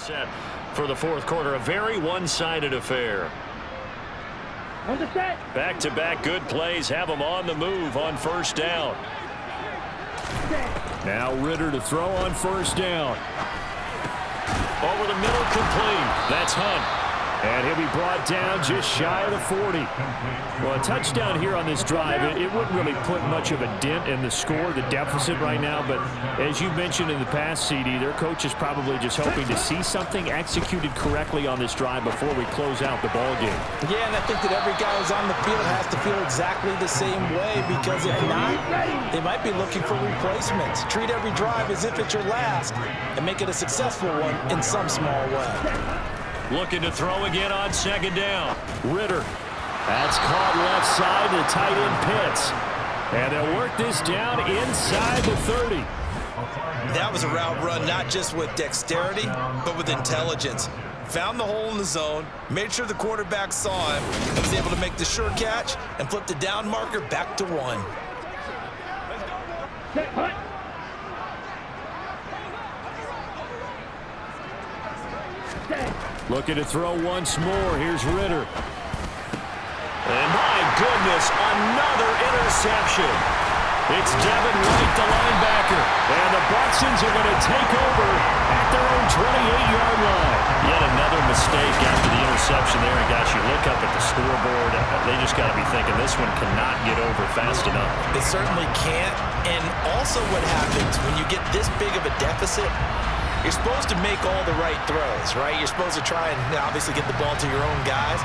Set for the fourth quarter. A very one-sided affair. Back-to-back good plays have them on the move on first down. Now Ritter to throw on first down. Over the middle, complete. That's Hunt. And he'll be brought down just shy of the 40. Well, a touchdown here on this drive, it wouldn't really put much of a dent in the score, the deficit right now. But as you mentioned in the past, CD, their coach is probably just hoping to see something executed correctly on this drive before we close out the ball game. Yeah, and I think that every guy who's on the field has to feel exactly the same way, because if not, they might be looking for replacements. Treat every drive as if it's your last and make it a successful one in some small way. Looking to throw again on second down. Ritter. That's caught left side to tight end Pitts. And they'll work this down inside the 30. That was a route run not just with dexterity, but with intelligence. Found the hole in the zone, made sure the quarterback saw him, and was able to make the sure catch and flip the down marker back to 1. Looking to throw once more. Here's Ritter. And my goodness, another interception. It's Devin White, the linebacker. And the Bucsons are going to take over at their own 28-yard line. Yet another mistake after the interception there. And gosh, you look up at the scoreboard, they just got to be thinking this one cannot get over fast enough. It certainly can't. And also what happens when you get this big of a deficit, you're supposed to make all the right throws, right? You're supposed to try and obviously get the ball to your own guys.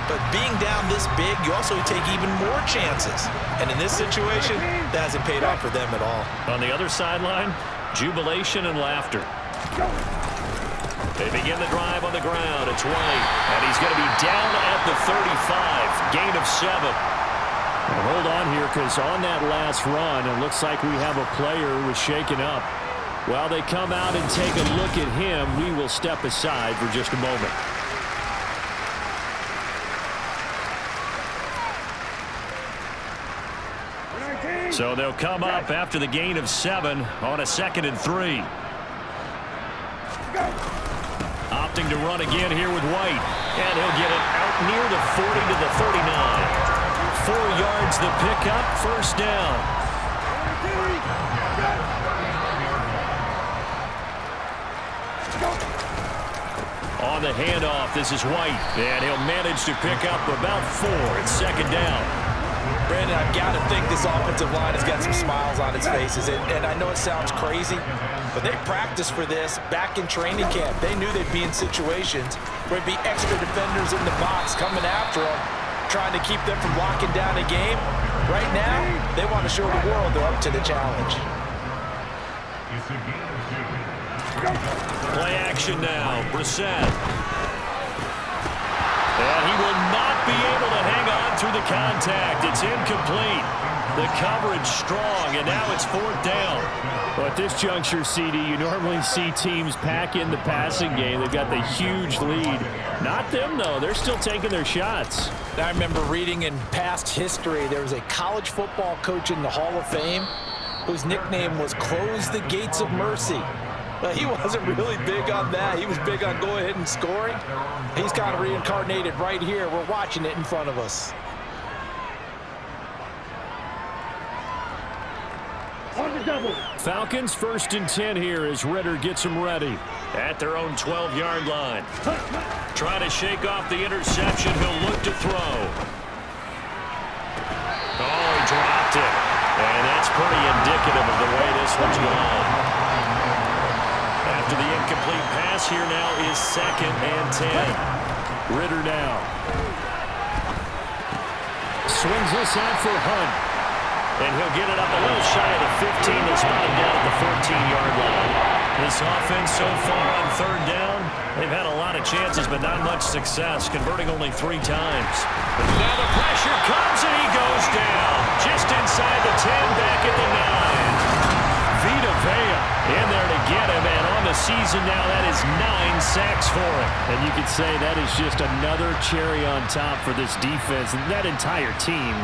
But being down this big, you also take even more chances. And in this situation, that hasn't paid off for them at all. On the other sideline, jubilation and laughter. They begin the drive on the ground. It's White, and he's going to be down at the 35. Gain of 7. Well, hold on here, because on that last run, it looks like we have a player who was shaken up. While they come out and take a look at him, we will step aside for just a moment. So they'll come up after the gain of 7 on a 2nd and 3. Opting to run again here with White. And he'll get it out near the 40 to the 39. 4 yards the pickup, first down. On the handoff, this is White. And he'll manage to pick up about 4. It's 2nd down. Brandon, I've got to think this offensive line has got some smiles on its faces. And I know it sounds crazy, but they practiced for this back in training camp. They knew they'd be in situations where there'd be extra defenders in the box coming after them, trying to keep them from locking down a game. Right now, they want to show the world they're up to the challenge. Play action now. Brissett. And he will not be able to hang on through the contact. It's incomplete. The coverage strong, and now it's 4th down. Well, at this juncture, CD, you normally see teams pack in the passing game. They've got the huge lead. Not them, though. They're still taking their shots. I remember reading in past history, there was a college football coach in the Hall of Fame whose nickname was Close the Gates of Mercy. But he wasn't really big on that. He was big on go ahead and scoring. He's kind of reincarnated right here. We're watching it in front of us. Falcons 1st and 10 here as Ritter gets them ready. At their own 12-yard line. Trying to shake off the interception. He'll look to throw. Oh, he dropped it. And that's pretty indicative of the way this one's gone. After the incomplete pass, here now is 2nd and 10. Ritter now. Swings this out for Hunt. And he'll get it up a little shy of the 15. They'll spot him down at the 14-yard line. This offense so far on 3rd down, they've had a lot of chances, but not much success, converting only 3 times. But now the pressure comes, and he goes down. Just inside the 10, back at the 9. Vita Vea in there to get him, and on the season now, that is 9 sacks for him. And you could say that is just another cherry on top for this defense and that entire team.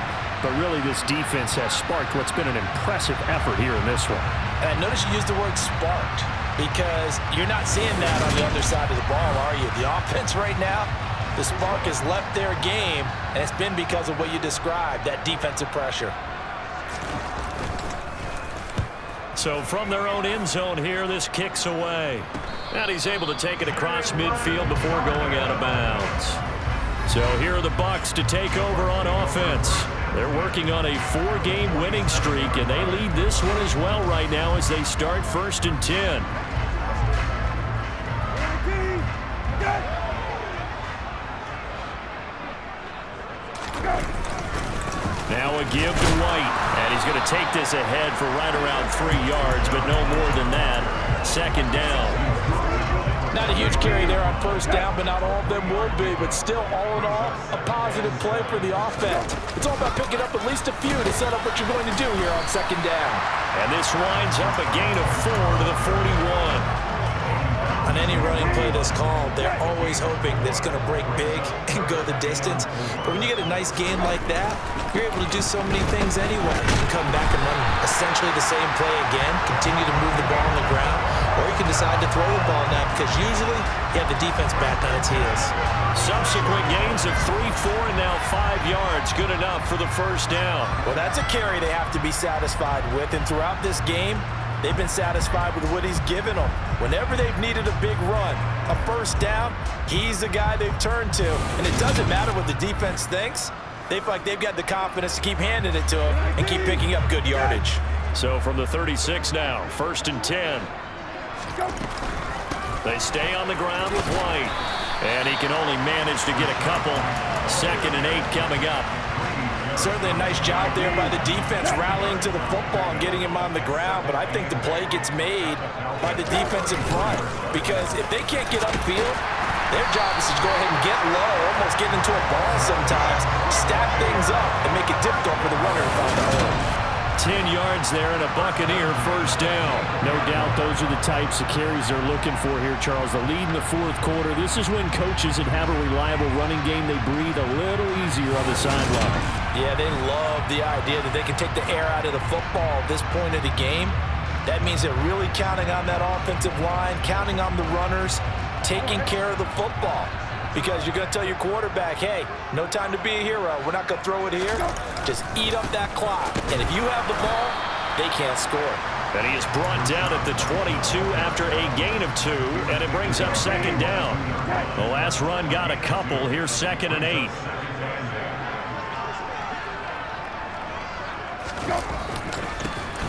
But really, this defense has sparked what's been an impressive effort here in this one. And I noticed you used the word sparked. because you're not seeing that on the other side of the ball, are you? The offense right now, the spark has left their game, and it's been because of what you described, that defensive pressure. So from their own end zone here, this kicks away. And he's able to take it across midfield before going out of bounds. So here are the Bucs to take over on offense. They're working on a 4-game winning streak, and they lead this one as well right now as they start 1st and 10. Now a give to White, and he's going to take this ahead for right around 3 yards, but no more than that. 2nd down. Not a huge carry there on 1st down, but not all of them will be. But still, all in all, a positive play for the offense. It's all about picking up at least a few to set up what you're going to do here on 2nd down. And this winds up a gain of 4 to the 41. On any running play that's called, they're always hoping that it's going to break big and go the distance. But when you get a nice gain like that, you're able to do so many things anyway. You can come back and run essentially the same play again, continue to move the ball on the ground, or you can decide to throw the ball now because usually you have the defense back on its heels. Subsequent gains of 3, 4, and now 5 yards. Good enough for the 1st down. Well, that's a carry they have to be satisfied with, and throughout this game, they've been satisfied with what he's given them. Whenever they've needed a big run, a 1st down, he's the guy they've turned to. And it doesn't matter what the defense thinks. They feel like they've got the confidence to keep handing it to him and keep picking up good yardage. So from the 36 now, 1st and 10. They stay on the ground with White. And he can only manage to get a couple. 2nd and 8 coming up. Certainly a nice job there by the defense rallying to the football and getting him on the ground, but I think the play gets made by the defense in front because if they can't get upfield, their job is to go ahead and get low, almost get into a ball sometimes, stack things up, and make it difficult for the runner to find the hole. 10 yards there and a Buccaneer 1st down. No doubt those are the types of carries they're looking for here, Charles. The lead in the 4th quarter. This is when coaches that have a reliable running game, they breathe a little easier on the sideline. Yeah, they love the idea that they can take the air out of the football at this point of the game. That means they're really counting on that offensive line, counting on the runners, taking care of the football. Because you're going to tell your quarterback, hey, no time to be a hero. We're not going to throw it here. Just eat up that clock. And if you have the ball, they can't score. And he is brought down at the 22 after a gain of 2, and it brings up 2nd down. The last run got a couple. Here's 2nd and 8.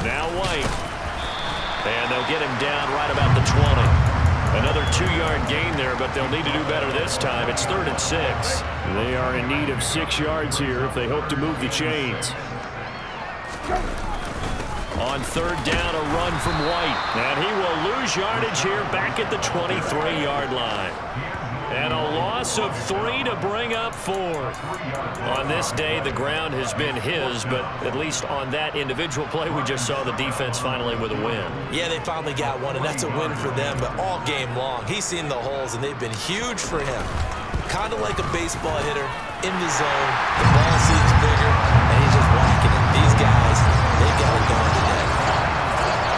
Now White. And they'll get him down right about the 20. Another 2-yard gain there, but they'll need to do better this time. It's 3rd and 6. They are in need of 6 yards here if they hope to move the chains. On 3rd down, a run from White. And he will lose yardage here back at the 23-yard line. And a loss of 3 to bring up 4th. On this day, the ground has been his, but at least on that individual play, we just saw the defense finally with a win. Yeah, they finally got one, and that's a win for them, but all game long, he's seen the holes, and they've been huge for him. Kind of like a baseball hitter in the zone. The ball seems bigger, and he's just whacking it. These guys, they got it going today.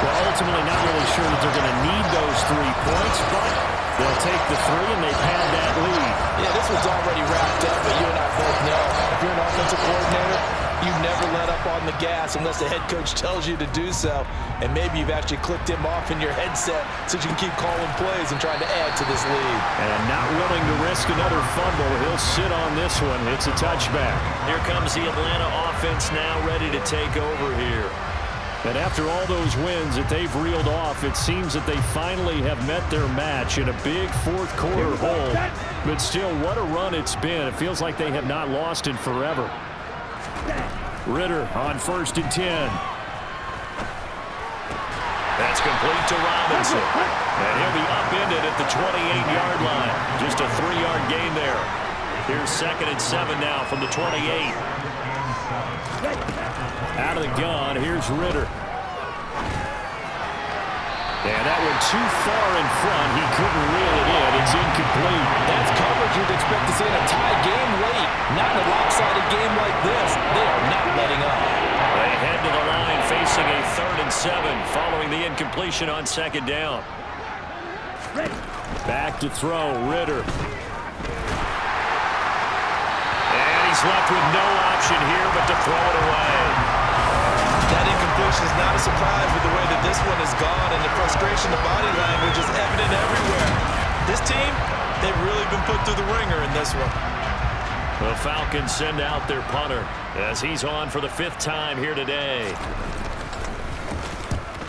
Well, ultimately, not really sure that they're going to need those 3 points, but they'll take the 3 and they pad that lead. Yeah, this one's already wrapped up, but you and I both know if you're an offensive coordinator, you never let up on the gas unless the head coach tells you to do so. And maybe you've actually clicked him off in your headset so you can keep calling plays and trying to add to this lead. And not willing to risk another fumble. He'll sit on this one. It's a touchback. Here comes the Atlanta offense now ready to take over here. And after all those wins that they've reeled off, it seems that they finally have met their match in a big 4th quarter hole. But still, what a run it's been. It feels like they have not lost in forever. Ritter on 1st and 10. That's complete to Robinson. And he'll be upended at the 28-yard line. Just a 3-yard gain there. Here's 2nd and 7 now from the 28. Out of the gun, here's Ritter. And that one too far in front. He couldn't reel it in. It's incomplete. That's coverage you'd expect to see in a tie game late. Not in a lopsided game like this. They are not letting up. They head to the line facing a 3rd and 7 following the incompletion on 2nd down. Back to throw, Ritter. And he's left with no option here but to throw it away. That incompletion is not a surprise with the way that this one has gone, and the frustration, the body language is evident everywhere. This team, they've really been put through the ringer in this one. The Falcons send out their punter as he's on for the 5th time here today.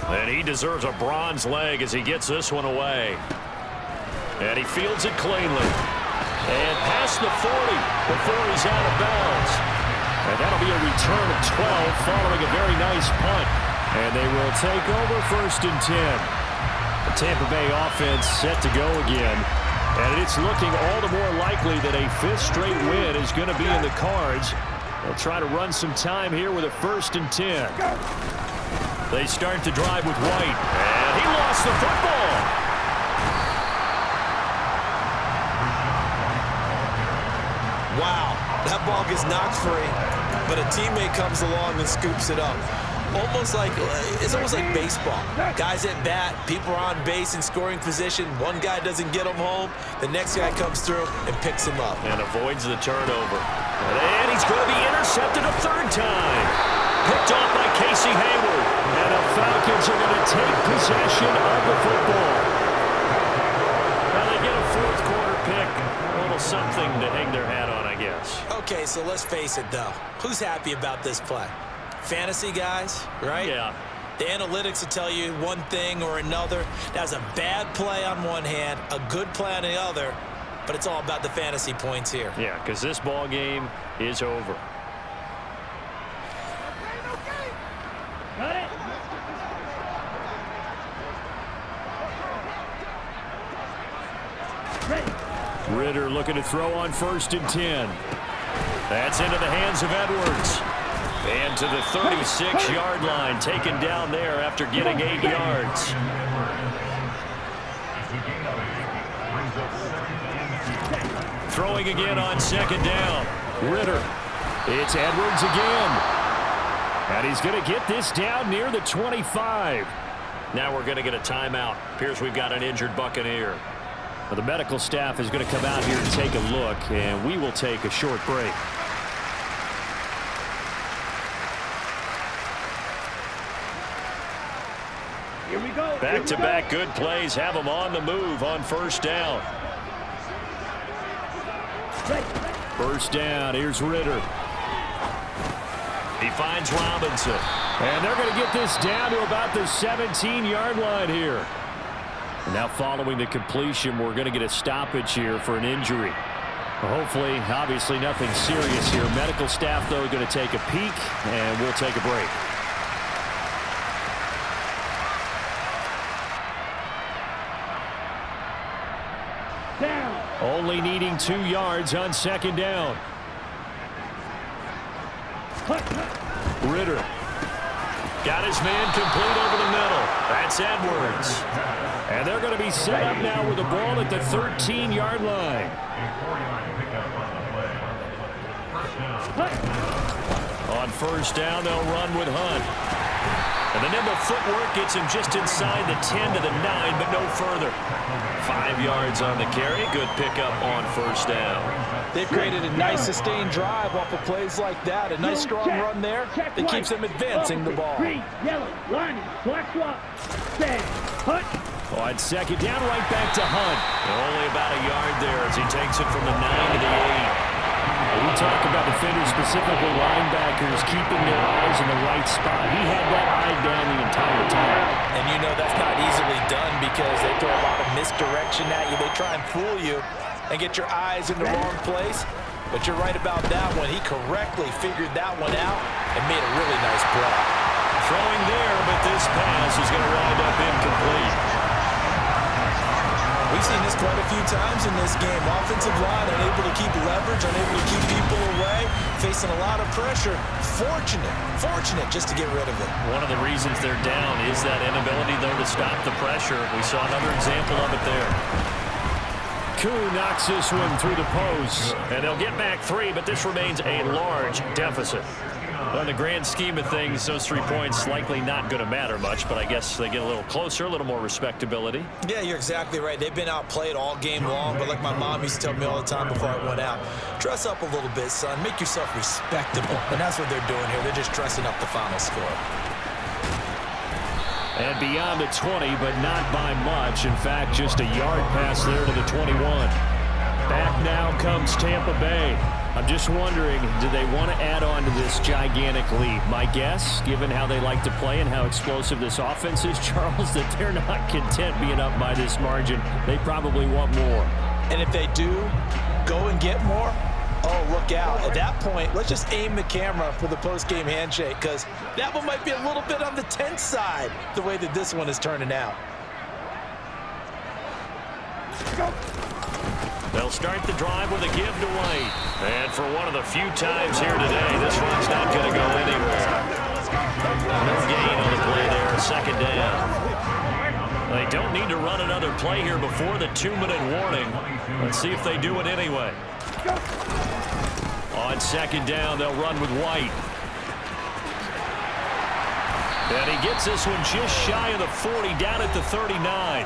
And he deserves a bronze leg as he gets this one away. And he fields it cleanly. And past the 40 before he's out of bounds. And that'll be a return of 12 following a very nice punt. And they will take over 1st and 10. The Tampa Bay offense set to go again. And it's looking all the more likely that a 5th straight win is going to be in the cards. They'll try to run some time here with a 1st and 10. They start to drive with White. And he lost the football. Wow, that ball gets knocked free, but a teammate comes along and scoops it up. It's almost like baseball. Guys at bat, people are on base in scoring position. One guy doesn't get him home. The next guy comes through and picks him up. And avoids the turnover. And he's going to be intercepted a 3rd time. Picked off by Casey Hayward. And the Falcons are going to take possession of the football. Well, they get a 4th quarter pick. A little something to hang their hat on, I guess. Okay, so let's face it, though. Who's happy about this play? Fantasy guys, right? Yeah. The analytics will tell you one thing or another. That's a bad play on one hand, a good play on the other, but it's all about the fantasy points here. Yeah, because this ball game is over. Got it. Ready. Ritter looking to throw on 1st and 10. That's into the hands of Edwards. And to the 36-yard line, taken down there after getting 8 yards. Throwing again on 2nd down. Ritter. It's Edwards again. And he's going to get this down near the 25. Now we're going to get a timeout. Appears we've got an injured Buccaneer. Well, the medical staff is going to come out here and take a look, and we will take a short break. Here we go. Back-to-back good plays have them on the move on 1st down. 1st down, here's Ritter. He finds Robinson. And they're going to get this down to about the 17-yard line here. Now following the completion, we're going to get a stoppage here for an injury. Hopefully, obviously nothing serious here. Medical staff, though, going to take a peek, and we'll take a break. Down. Only needing 2 yards on 2nd down. Ritter. Got his man complete over the middle. That's Edwards. And they're going to be set up now with the ball at the 13-yard line. On 1st down, they'll run with Hunt. And the nimble footwork gets him just inside the 10 to the 9, but no further. 5 yards on the carry. Good pickup on 1st down. They've created a nice sustained drive off of plays like that. A nice strong run there that keeps them advancing the ball. Green, yellow, lining, black swap. Stand. Hunt. On 2nd down, right back to Hunt. Only about a yard there as he takes it from the 9 to the 8. We talk about defenders, specifically linebackers, keeping their eyes in the right spot. He had that eye down the entire time. And you know that's not easily done because they throw a lot of misdirection at you. They try and fool you and get your eyes in the wrong place. But you're right about that one. He correctly figured that one out and made a really nice play. Throwing there, but this pass is going to wind up incomplete. We've seen this quite a few times in this game. Offensive line unable to keep leverage, unable to keep people away, facing a lot of pressure. Fortunate just to get rid of it. One of the reasons they're down is that inability, though, to stop the pressure. We saw another example of it there. Koo knocks this one through the post. And they'll get back 3, but this remains a large deficit. Well, in the grand scheme of things, those 3 points likely not going to matter much, but I guess they get a little closer, a little more respectability. Yeah, you're exactly right. They've been outplayed all game long, but like my mom used to tell me all the time before I went out, dress up a little bit, son. Make yourself respectable. And that's what they're doing here. They're just dressing up the final score. And beyond the 20, but not by much. In fact, just a yard pass there to the 21. Back now comes Tampa Bay. I'm just wondering, do they want to add on to this gigantic lead? My guess, given how they like to play and how explosive this offense is, Charles, that they're not content being up by this margin. They probably want more. And if they do go and get more, oh, look out. At that point, let's just aim the camera for the post-game handshake, because that one might be a little bit on the tense side, the way that this one is turning out. They'll start the drive with a give to White. And for one of the few times here today, this one's not going to go anywhere. No gain on the play there, second down. They don't need to run another play here before the 2-minute warning. Let's see if they do it anyway. On second down, they'll run with White. And he gets this one just shy of the 40, down at the 39.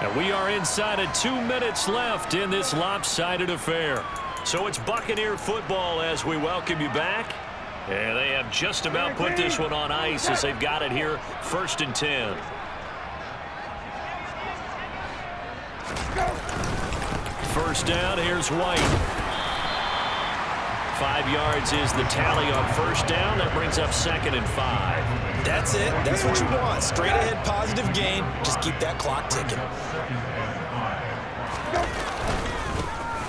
And we are inside of 2 minutes left in this lopsided affair. So it's Buccaneer football as we welcome you back. And they have just about put this one on ice as they've got it here, 1st and 10. First down, here's White. 5 yards is the tally on first down. That brings up 2nd and 5. That's it. That's what you want. Straight ahead positive gain. Just keep that clock ticking.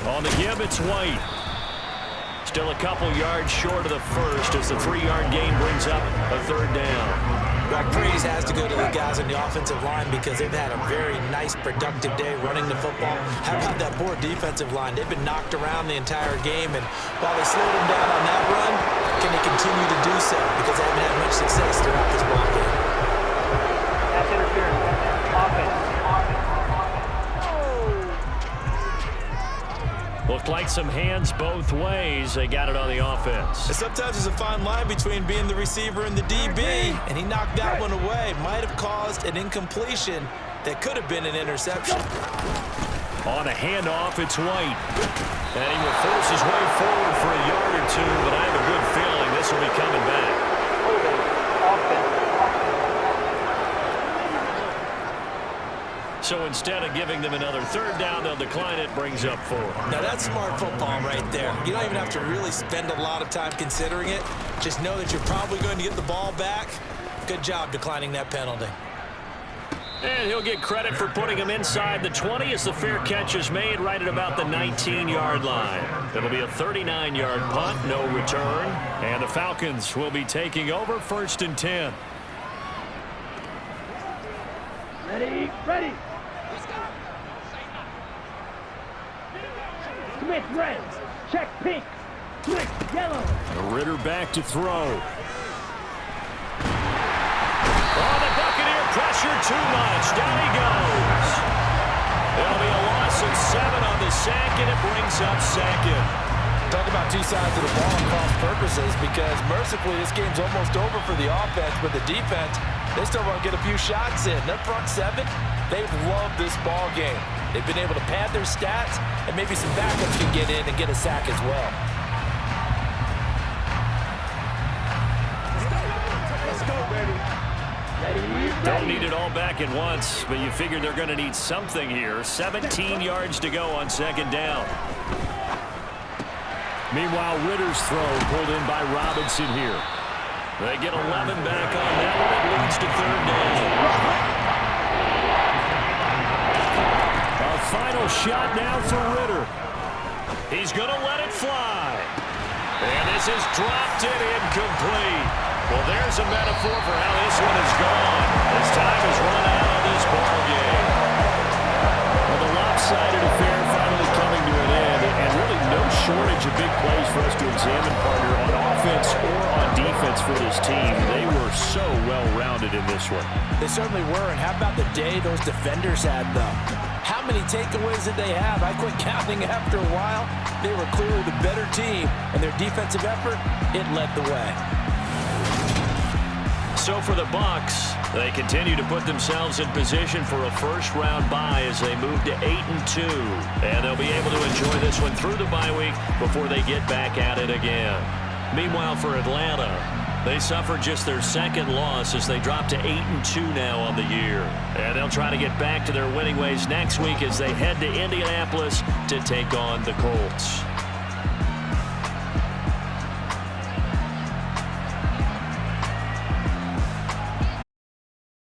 On the give, it's White. Still a couple yards short of the first as the 3-yard gain brings up a 3rd down. Well, praise has to go to the guys on the offensive line because they've had a very nice, productive day running the football. How about that poor defensive line? They've been knocked around the entire game, and while they slowed them down on that run, can they continue to do so? Because they haven't had much success throughout this ball game. That's interference. Offense. Looked like some hands both ways. They got it on the offense. And sometimes there's a fine line between being the receiver and the DB, and he knocked that one away. Might have caused an incompletion that could have been an interception. On a handoff, it's White. And he will force his way forward for a yard or two, but I have a good feeling this will be coming back. So instead of giving them another 3rd down, they'll decline it, brings up 4. Now that's smart football right there. You don't even have to really spend a lot of time considering it. Just know that you're probably going to get the ball back. Good job declining that penalty. And he'll get credit for putting him inside the 20 as the fair catch is made right at about the 19-yard line. It'll be a 39-yard punt, no return. And the Falcons will be taking over 1st and 10. Ready. Smith red. Check pink. Switch yellow. Ritter back to throw. Oh, the Buccaneer pressure too much. Down he goes. There'll be a loss of 7 on the sack, and it brings up 2nd. Talk about two sides of the ball and cross purposes, because mercifully this game's almost over for the offense, but the defense, they still want to get a few shots in. Their front 7, they've loved this ball game. They've been able to pad their stats, and maybe some backups can get in and get a sack as well. Let's go, baby. Don't need it all back at once, but you figure they're going to need something here. 17 yards to go on 2nd down. Meanwhile, Ritter's throw pulled in by Robinson here. They get 11 back on that one. It leads to 3rd down. A final shot now for Ritter. He's going to let it fly. And this is dropped and incomplete. Well, there's a metaphor for how this one is gone. This time has run out on this ball game. Well, the lopsided affair finally coming to an end, and really no shortage of big plays for us to examine, partner, on offense or on defense for this team. They were so well-rounded in this one. They certainly were, and how about the day those defenders had, though? How many takeaways did they have? I quit counting after a while. They were clearly the better team, and their defensive effort, it led the way. so for the Bucs, they continue to put themselves in position for a first-round bye as they move to 8-2. And they'll be able to enjoy this one through the bye week before they get back at it again. Meanwhile, for Atlanta, they suffered just their second loss as they drop to 8-2 now on the year. And they'll try to get back to their winning ways next week as they head to Indianapolis to take on the Colts.